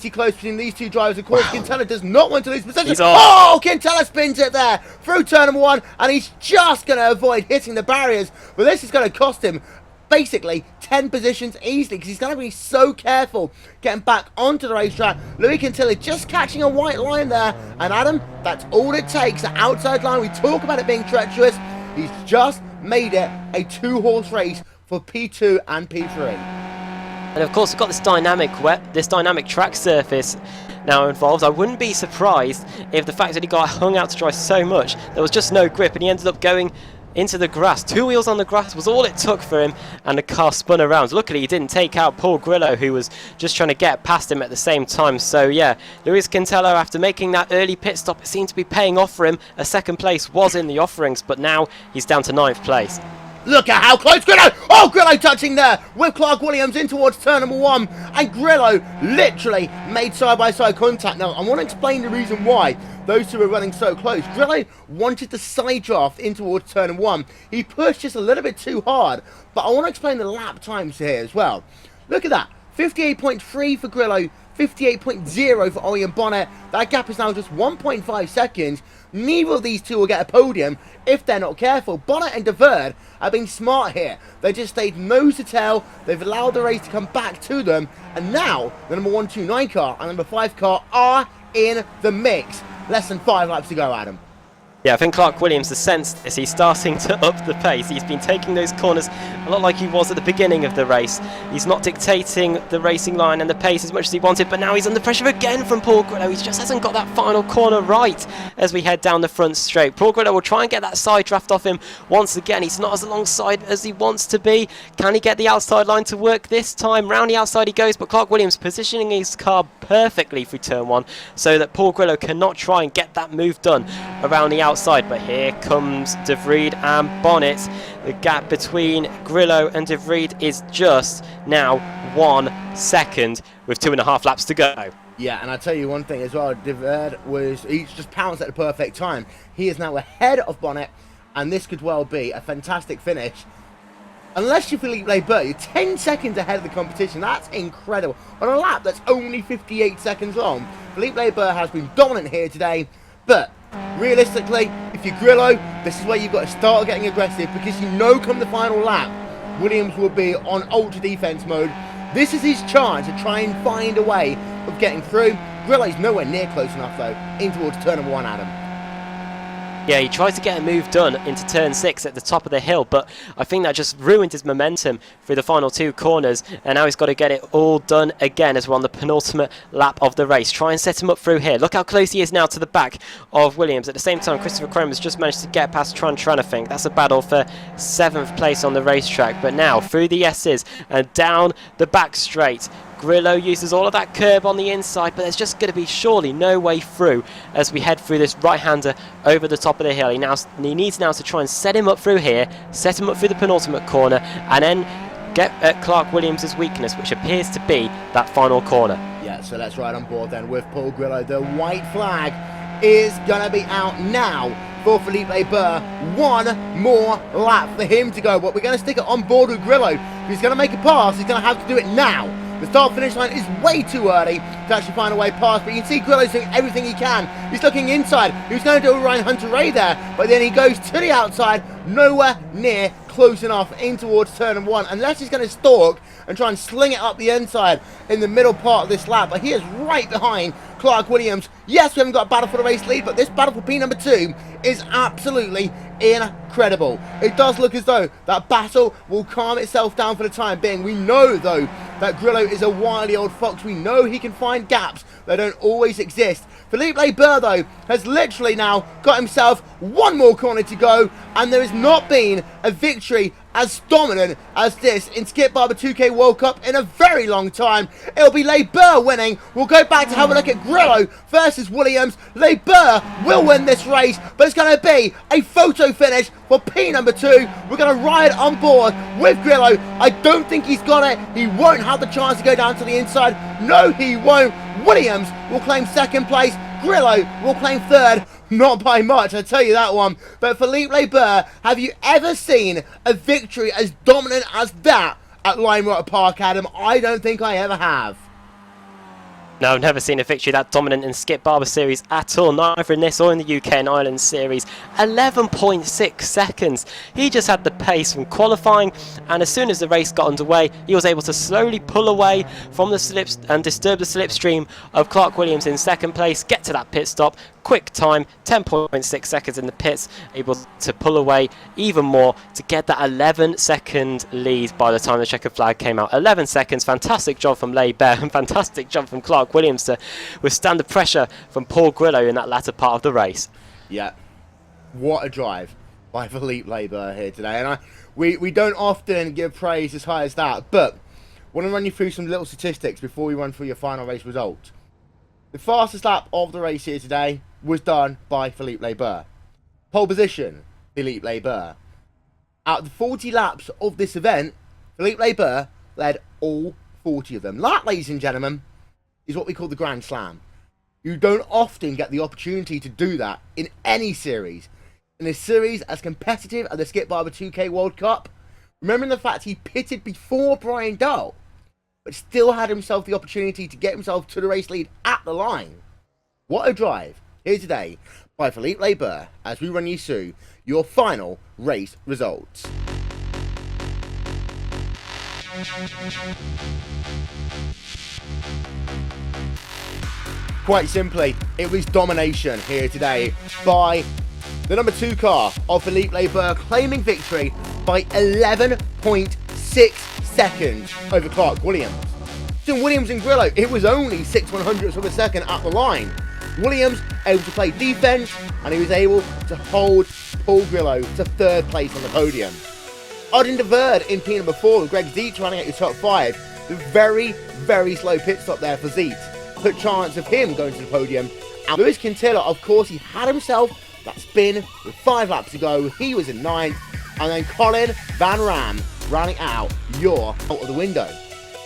close between these two drivers. Of course, Quintela does not want to lose position. Oh, Quintela spins it there through turn number 1, and he's just going to avoid hitting the barriers. But this is going to cost him basically 10 positions easily, because he's going to be so careful getting back onto the racetrack. Louis Quintela just catching a white line there, and Adam, that's all it takes. The outside line, we talk about it being treacherous. He's just made it a 2-horse race for P2 and P3. And of course, we've got this dynamic track surface now involved. I wouldn't be surprised if the fact that he got hung out to dry so much, there was just no grip, and he ended up going into the grass. 2 wheels on the grass was all it took for him, and the car spun around. Luckily, he didn't take out Paul Grillo, who was just trying to get past him at the same time. So yeah, Luis Quintela, after making that early pit stop, it seemed to be paying off for him. A second place was in the offerings, but now he's down to 9th place. Look at how close Grillo! Oh, Grillo touching there with Clark Williams in towards turn number 1. And Grillo literally made side-by-side contact. Now, I want to explain the reason why those two were running so close. Grillo wanted to side draft in towards turn number 1. He pushed just a little bit too hard. But I want to explain the lap times here as well. Look at that. 58.3 for Grillo, 58.0 for Ollie and Bonnet. That gap is now just 1.5 seconds. Neither of these two will get a podium if they're not careful. Bonnet and De Verde have been smart here. They just stayed nose to tail. They've allowed the race to come back to them. And now the number 129 car and number 5 car are in the mix. Less than 5 laps to go, Adam. Yeah, I think Clark Williams has sensed this. He's starting to up the pace. He's been taking those corners a lot like he was at the beginning of the race. He's not dictating the racing line and the pace as much as he wanted, but now he's under pressure again from Paul Grillo. He just hasn't got that final corner right as we head down the front straight. Paul Grillo will try and get that side draft off him once again. He's not as alongside as he wants to be. Can he get the outside line to work this time? Round the outside he goes, but Clark Williams positioning his car perfectly through turn 1 so that Paul Grillo cannot try and get that move done around the outside. But here comes De Verde and Bonnet. The gap between Grillo and De Verde is just now 1 second with 2.5 laps to go. Yeah, and I'll tell you one thing as well. De Verde he's just pounced at the perfect time. He is now ahead of Bonnet, and this could well be a fantastic finish. Unless you're Philippe Labert, you're 10 seconds ahead of the competition. That's incredible. On a lap that's only 58 seconds long, Philippe Labert has been dominant here today, but realistically, if you're Grillo, this is where you've got to start getting aggressive, because you know come the final lap, Williams will be on ultra defense mode. This is his chance to try and find a way of getting through. Grillo's nowhere near close enough though, in towards turn number 1, Adam. Yeah, he tried to get a move done into turn 6 at the top of the hill, but I think that just ruined his momentum through the final 2 corners, and now he's got to get it all done again as we're on the penultimate lap of the race. Try and set him up through here. Look how close he is now to the back of Williams. At the same time, Christopher Crone has just managed to get past Tran Tranafink. That's a battle for 7th place on the racetrack, but now through the S's and down the back straight. Grillo uses all of that curb on the inside, but there's just going to be surely no way through as we head through this right-hander over the top of the hill. He needs now to try and set him up through here, set him up through the penultimate corner, and then get at Clark Williams' weakness, which appears to be that final corner. Yeah, so let's ride on board then with Paul Grillo. The white flag is going to be out now for Philippe Labert. 1 more lap for him to go, but we're going to stick it on board with Grillo. If he's going to make a pass, he's going to have to do it now. The start-finish line is way too early to actually find a way past, but you can see Grillo's doing everything he can. He's looking inside. He was going to do a Ryan Hunter-Ray there, but then he goes to the outside, nowhere near close enough in towards turn 1, unless he's going to stalk and try and sling it up the inside in the middle part of this lap. But he is right behind Clark Williams. Yes, we haven't got a battle for the race lead, but this battle for P number 2 is absolutely incredible. It does look as though that battle will calm itself down for the time being. We know though that Grillo is a wily old fox. We know he can find gaps that don't always exist. Philippe Labert though has literally now got himself 1 more corner to go, and there has not been a victory as dominant as this in Skip Barber 2K World Cup in a very long time. It'll be Labert winning. We'll go back to have a look at Grillo versus Williams. Labert will win this race, but it's going to be a photo finish for P number 2. We're going to ride on board with Grillo. I don't think he's got it. He won't have the chance to go down to the inside. No, he won't. Williams will claim 2nd place. Grillo will claim 3rd. Not by much, I tell you that one. But Philippe Labert, have you ever seen a victory as dominant as that at Limewater Park, Adam? I don't think I ever have. No, I've never seen a victory that dominant in Skip Barber series at all, neither in this or in the UK and Ireland series. 11.6 seconds. He just had the pace from qualifying, and as soon as the race got underway, he was able to slowly pull away from the slips and disturb the slipstream of Clark Williams in 2nd place, get to that pit stop. Quick time, 10.6 seconds in the pits, able to pull away even more to get that 11-second lead by the time the checkered flag came out. 11 seconds, fantastic job from Labert and fantastic job from Clark Williams to withstand the pressure from Paul Grillo in that latter part of the race. Yeah, what a drive by Philippe Labert here today. And we don't often give praise as high as that, but I want to run you through some little statistics before we run through your final race result. The fastest lap of the race here today was done by Philippe Labert. Pole position, Philippe Labert. Out of the 40 laps of this event, Philippe Labert led all 40 of them. That, ladies and gentlemen, is what we call the Grand Slam. You don't often get the opportunity to do that in any series. In a series as competitive as the Skip Barber 2K World Cup, remembering the fact he pitted before Brian Dull, but still had himself the opportunity to get himself to the race lead at the line. What a drive here today by Philippe Barber as we run you through your final race results. Quite simply, it was domination here today by the number 2 car of Philippe Barber, claiming victory by 11.6 seconds over Clark Williams. So Williams and Grillo, it was only 6/100ths of a second at the line. Williams able to play defense, and he was able to hold Paul Grillo to 3rd place on the podium. Odin de Verde in P number 4 with Greg Zietz running at your top 5. The very, very slow pit stop there for Zietz put chance of him going to the podium. And Lewis Quintilla, of course, he had himself that spin with 5 laps to go. He was in 9th. And then Colin Van Ram rounding out your out of the window.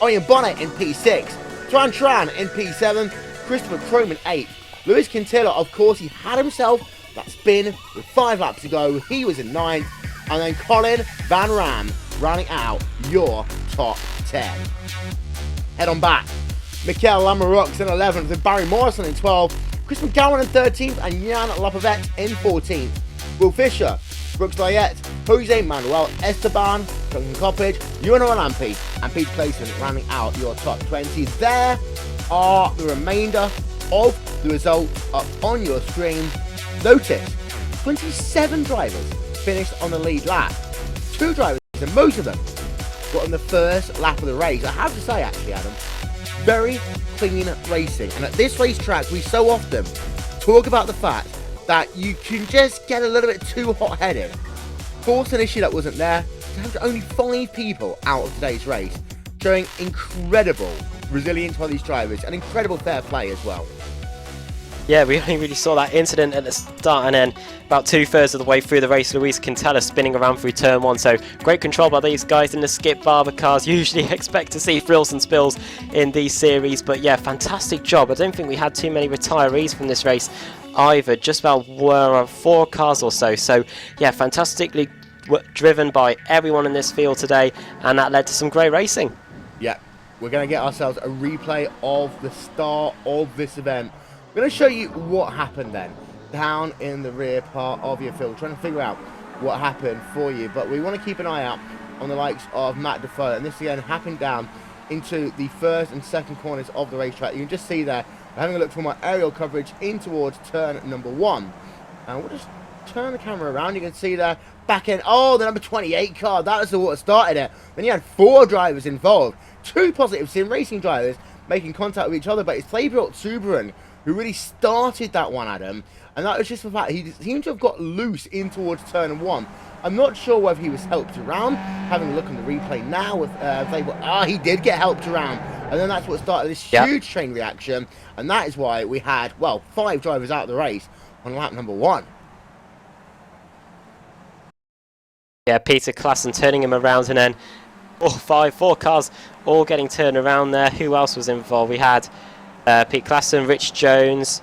Ian Bonnet in P6. Tran in P7. Christopher Chrome in 8th. Lewis Quintilla, of course, he had himself that spin with 5 laps to go. He was in 9th. And then Colin Van Ram rounding out your top 10. Head on back. Mikel Lamaroux in 11th with Barry Morrison in 12th. Chris McGowan in 13th and Jan Lapovette in 14th. Will Fisher, Brooks Layette, Jose Manuel Esteban, Duncan Coppage, Ewan Olampi and Pete Clayton rounding out your top 20. There are the remainder of the results up on your screen. Notice 27 drivers finished on the lead lap. 2 drivers, and most of them got on the first lap of the race. I have to say, actually, Adam, very clean racing. And at this racetrack, we so often talk about the fact that you can just get a little bit too hot-headed. Force an issue that wasn't there. To have only 5 people out of today's race, showing incredible resilience by these drivers and incredible fair play as well. Yeah, we only really saw that incident at the start, and then about 2/3 of the way through the race, Luis Quintilla spinning around through turn 1. So great control by these guys in the Skip Barber cars. Usually expect to see thrills and spills in these series, but yeah, fantastic job. I don't think we had too many retirees from this race either, just about 4 cars or so. So yeah, fantastically driven by everyone in this field today, and that led to some great racing. Yeah, we're going to get ourselves a replay of the start of this event. I'm going to show you what happened then down in the rear part of your field, trying to figure out what happened for you. But we want to keep an eye out on the likes of Matt Defoe, and this again happened down into the 1st and 2nd corners of the racetrack. You can just see there, we're having a look for my aerial coverage in towards turn number 1, and we'll just turn the camera around. You can see there back in, oh, the number 28 car, that was the what started it. Then you had 4 drivers involved, 2 positive sim racing drivers making contact with each other, but it's Flaybuilt Subaru who really started that one, Adam, and that was just the fact he seemed to have got loose in towards turn 1. I'm not sure whether he was helped around. Having a look on the replay now with he did get helped around, and then that's what started this huge chain reaction, and that is why we had, well, 5 drivers out of the race on lap number 1. Yeah, Peter Klassen turning him around, and then 4 cars all getting turned around there. Who else was involved? We had Pete Klassen, Rich Jones,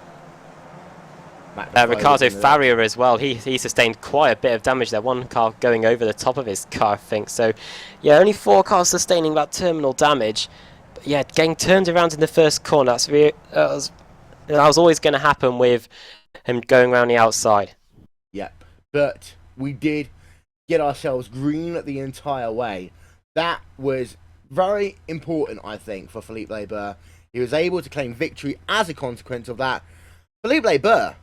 Ricardo Farrier as well. He sustained quite a bit of damage there. 1 car going over the top of his car, I think. So, yeah, only 4 cars sustaining that terminal damage. But yeah, getting turned around in the first corner, that was always going to happen with him going around the outside. Yep, but we did get ourselves green the entire way. That was very important, I think, for Philippe Barber. He was able to claim victory as a consequence of that. Philippe Barber,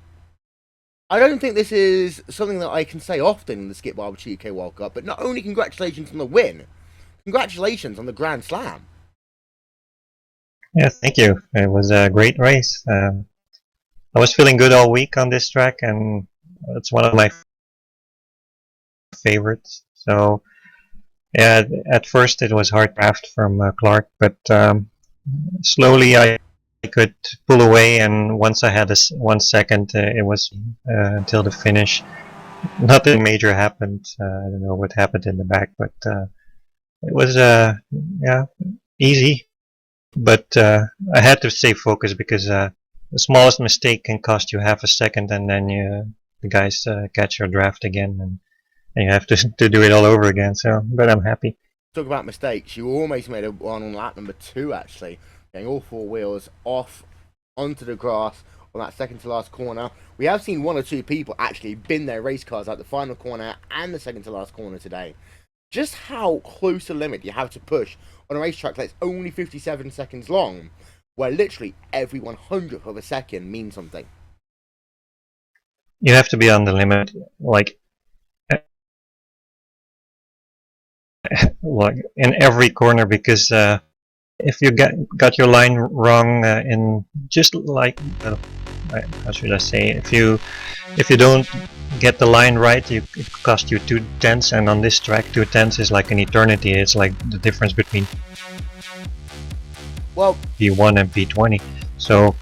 I don't think this is something that I can say often in the Skip Barber UK World Cup, but not only congratulations on the win, congratulations on the Grand Slam. Yeah, thank you. It was a great race. I was feeling good all week on this track, and it's one of my favorites. So, yeah, at first it was hard draft from Clark, but slowly I could pull away, and once I had 1 second, it was until the finish. Nothing major happened. I don't know what happened in the back, but it was yeah, easy. But I had to stay focused because the smallest mistake can cost you half a second, and then the guys catch your draft again, and you have to do it all over again. So, but I'm happy. Talk about mistakes. You almost made a one on lap number 2, actually. Getting all 4 wheels off onto the grass on that second to last corner. We have seen 1 or 2 people actually bin their race cars at the final corner and the second to last corner today. Just how close a limit you have to push on a racetrack that's only 57 seconds long, where literally every 100th of a second means something. You have to be on the limit, like in every corner, because if you got your line wrong in just like how should I say, if you don't get the line right, it cost you 2 tenths, and on this track 2 tenths is like an eternity. It's like the difference between P1 and P20. So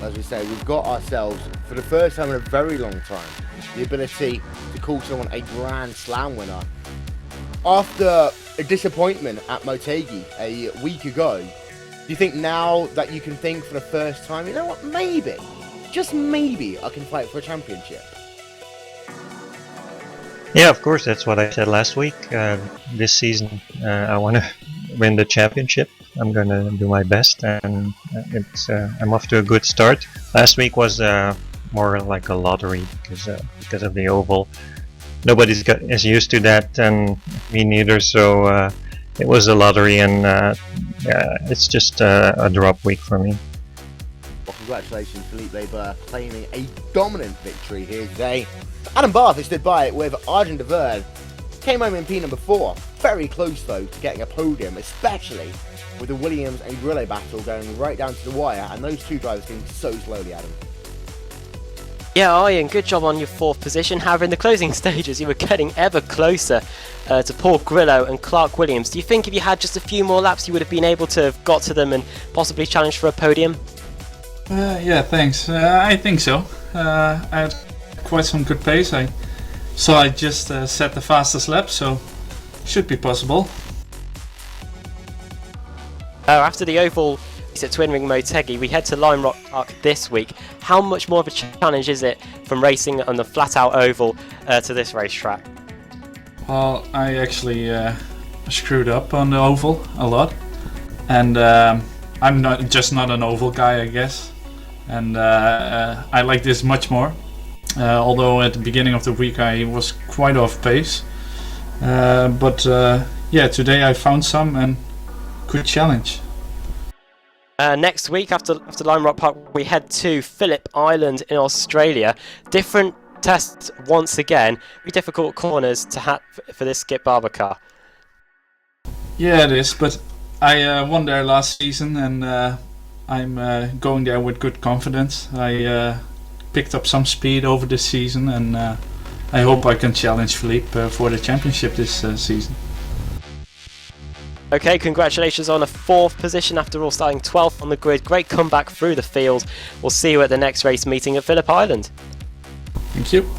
as we say, we've got ourselves, for the first time in a very long time, the ability to call someone a Grand Slam winner. After a disappointment at Motegi a week ago, do you think now that you can think for the first time, you know what, maybe, just maybe, I can fight for a championship? yeah, of course, that's what I said last week. This season, I want to win the championship. I'm gonna do my best, and I'm off to a good start. Last week was more like a lottery because of the oval. Nobody's is used to that, and me neither. So it was a lottery, and it's just a drop week for me. Well, congratulations, Philippe Barber, claiming a dominant victory here today. Adam Barber stood by it with Arjen de Verde. Came home in P number 4. Very close, though, to getting a podium, especially with the Williams and Grillo battle going right down to the wire, and those 2 drivers going so slowly, Adam. Yeah, Arjen, good job on your 4th position. However, in the closing stages, you were getting ever closer to Paul Grillo and Clark Williams. Do you think if you had just a few more laps, you would have been able to have got to them and possibly challenged for a podium? Yeah, thanks. I think so. I had quite some good pace. I just set the fastest lap, so should be possible. After the oval at Twin Ring Motegi, we head to Lime Rock Park this week. How much more of a challenge is it from racing on the flat-out oval to this racetrack? Well, I actually screwed up on the oval a lot, and I'm not an oval guy, I guess, and I like this much more. Although at the beginning of the week I was quite off pace, but yeah, today I found some and good challenge. Next week, after Lime Rock Park, we head to Phillip Island in Australia. Different tests once again. Very difficult corners to have for this Skip Barber car. Yeah, it is, but I won there last season, and I'm going there with good confidence. I picked up some speed over this season, and I hope I can challenge Philippe for the championship this season. Okay, congratulations on a 4th position after all, starting 12th on the grid. Great comeback through the field. We'll see you at the next race meeting at Phillip Island. Thank you.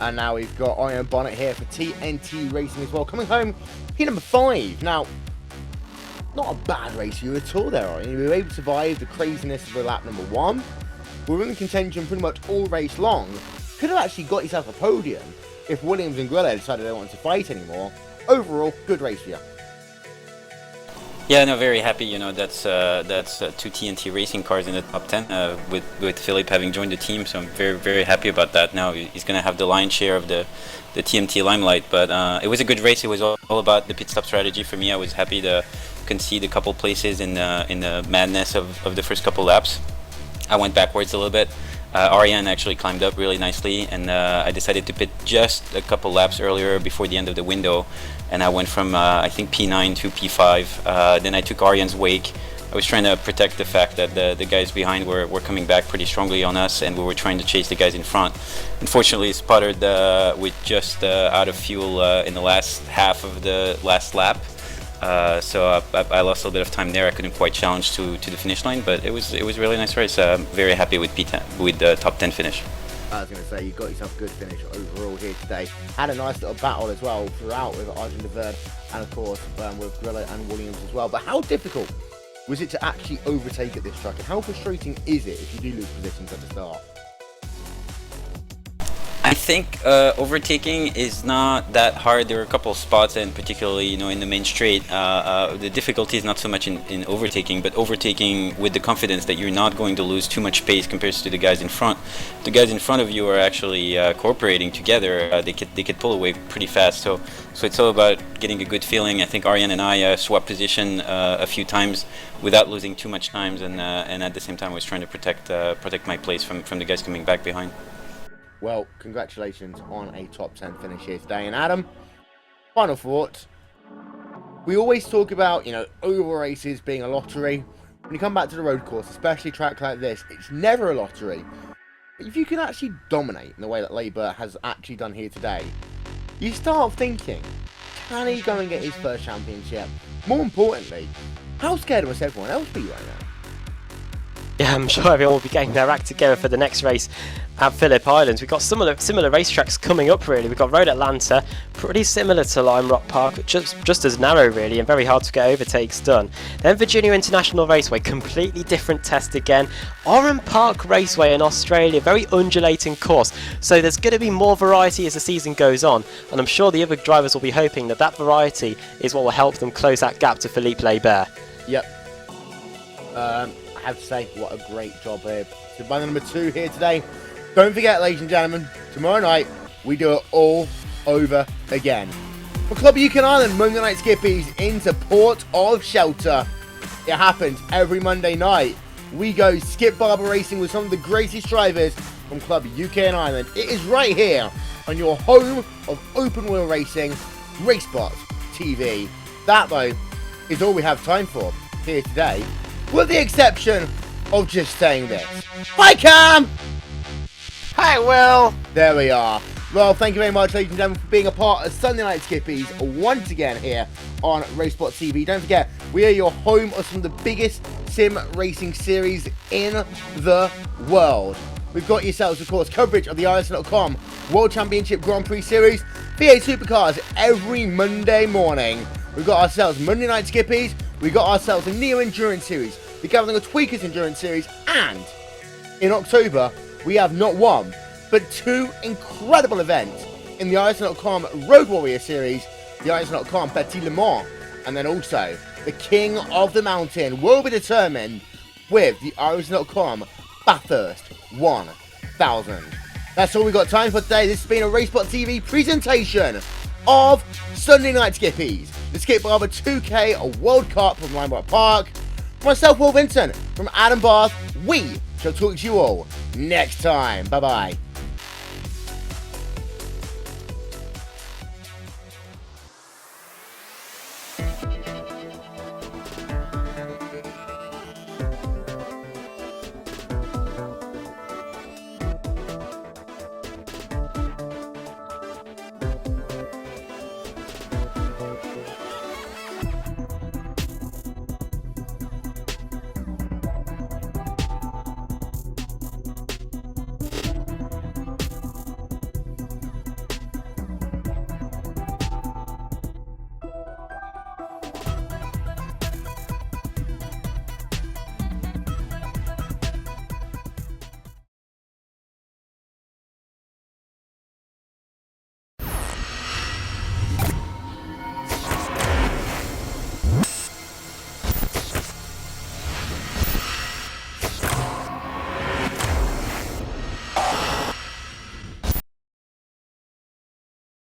And now we've got Iron Bonnet here for TNT Racing as well, coming home P number 5. Now, not a bad race for you at all there, Iron. You were able to survive the craziness of the lap number 1. We were in contention pretty much all race long. Could have actually got yourself a podium if Williams and Grillo decided they wanted to fight anymore. Overall, good race for you. Yeah, no, very happy. You know, that's 2 TNT Racing cars in the top 10 with Philippe having joined the team. So I'm very, very happy about that. Now he's going to have the lion's share of the TMT limelight. But it was a good race. It was all about the pit stop strategy for me. I was happy to concede a couple places in the madness of the first couple laps. I went backwards a little bit. Arjen actually climbed up really nicely, and I decided to pit just a couple laps earlier before the end of the window, and I went from I think P9 to P5. Then I took Arjen's wake. I was trying to protect the fact that the guys behind were coming back pretty strongly on us, and we were trying to chase the guys in front. Unfortunately, spotted with just out of fuel in the last half of the last lap. So I lost a little bit of time there. I couldn't quite challenge to the finish line, but it was a really nice race. Very happy with P10 with the top 10 finish. I was going to say, you got yourself a good finish overall here today. Had a nice little battle as well throughout with Arjen de Verde and of course with Grillo and Williams as well. But how difficult was it to actually overtake at this track, and how frustrating is it if you do lose positions at the start? think overtaking is not that hard. There are a couple of spots, and particularly, in the main straight, the difficulty is not so much in overtaking, but overtaking with the confidence that you're not going to lose too much pace compared to the guys in front. The guys in front of you are actually cooperating together. They could pull away pretty fast. So it's all about getting a good feeling. I think Arjen and I swapped position a few times without losing too much time, and at the same time I was trying to protect my place from the guys coming back behind. Well, congratulations on a top 10 finish here today. And Adam, final thought. We always talk about, oval races being a lottery. When you come back to the road course, especially a track like this, it's never a lottery. But if you can actually dominate in the way that Labour has actually done here today, you start thinking, can he go and get his first championship? More importantly, how scared must everyone else be right now? Yeah, I'm sure everyone will be getting their act together for the next race at Phillip Island. We've got similar racetracks coming up, really. We've got Road Atlanta, pretty similar to Lime Rock Park, just as narrow, really, and very hard to get overtakes done. Then Virginia International Raceway, completely different test again. Oran Park Raceway in Australia, very undulating course. So there's going to be more variety as the season goes on, and I'm sure the other drivers will be hoping that variety is what will help them close that gap to Philippe Laibert. Yep. I have to say, what a great job here. So by number 2 here today. Don't forget, ladies and gentlemen, tomorrow night we do it all over again. For Club UK Ireland, Monday Night Skippies into Port of Shelter. It happens every Monday night. We go skip Barber racing with some of the greatest drivers from Club UK and Ireland. It is right here on your home of open wheel racing, RaceSpotTV. That, though, is all we have time for here today, with the exception of just saying this. Hi, Cam! Hi, Will! There we are. Well, thank you very much, ladies and gentlemen, for being a part of Sunday Night Skippies once again here on RaceSpotTV. Don't forget, we are your home of some of the biggest sim racing series in the world. We've got yourselves, of course, coverage of the RS.com World Championship Grand Prix Series, V8 Supercars every Monday morning. We've got ourselves Monday Night Skippies, we've got ourselves a Neo Endurance Series, the Gathering of Tweakers Endurance Series, and in October, we have not one, but 2 incredible events in the RS.com Road Warrior Series, the RS.com Petit Le Mans, and then also the King of the Mountain will be determined with the RS.com Bathurst 1000. That's all we got time for today. This has been a RaceSpotTV presentation of Sunday Night Skippies, the Skip Barber 2K World Cup from Lime Rock Park. Myself, Will Vincent, from Adam Bath, we shall talk to you all next time. Bye-bye.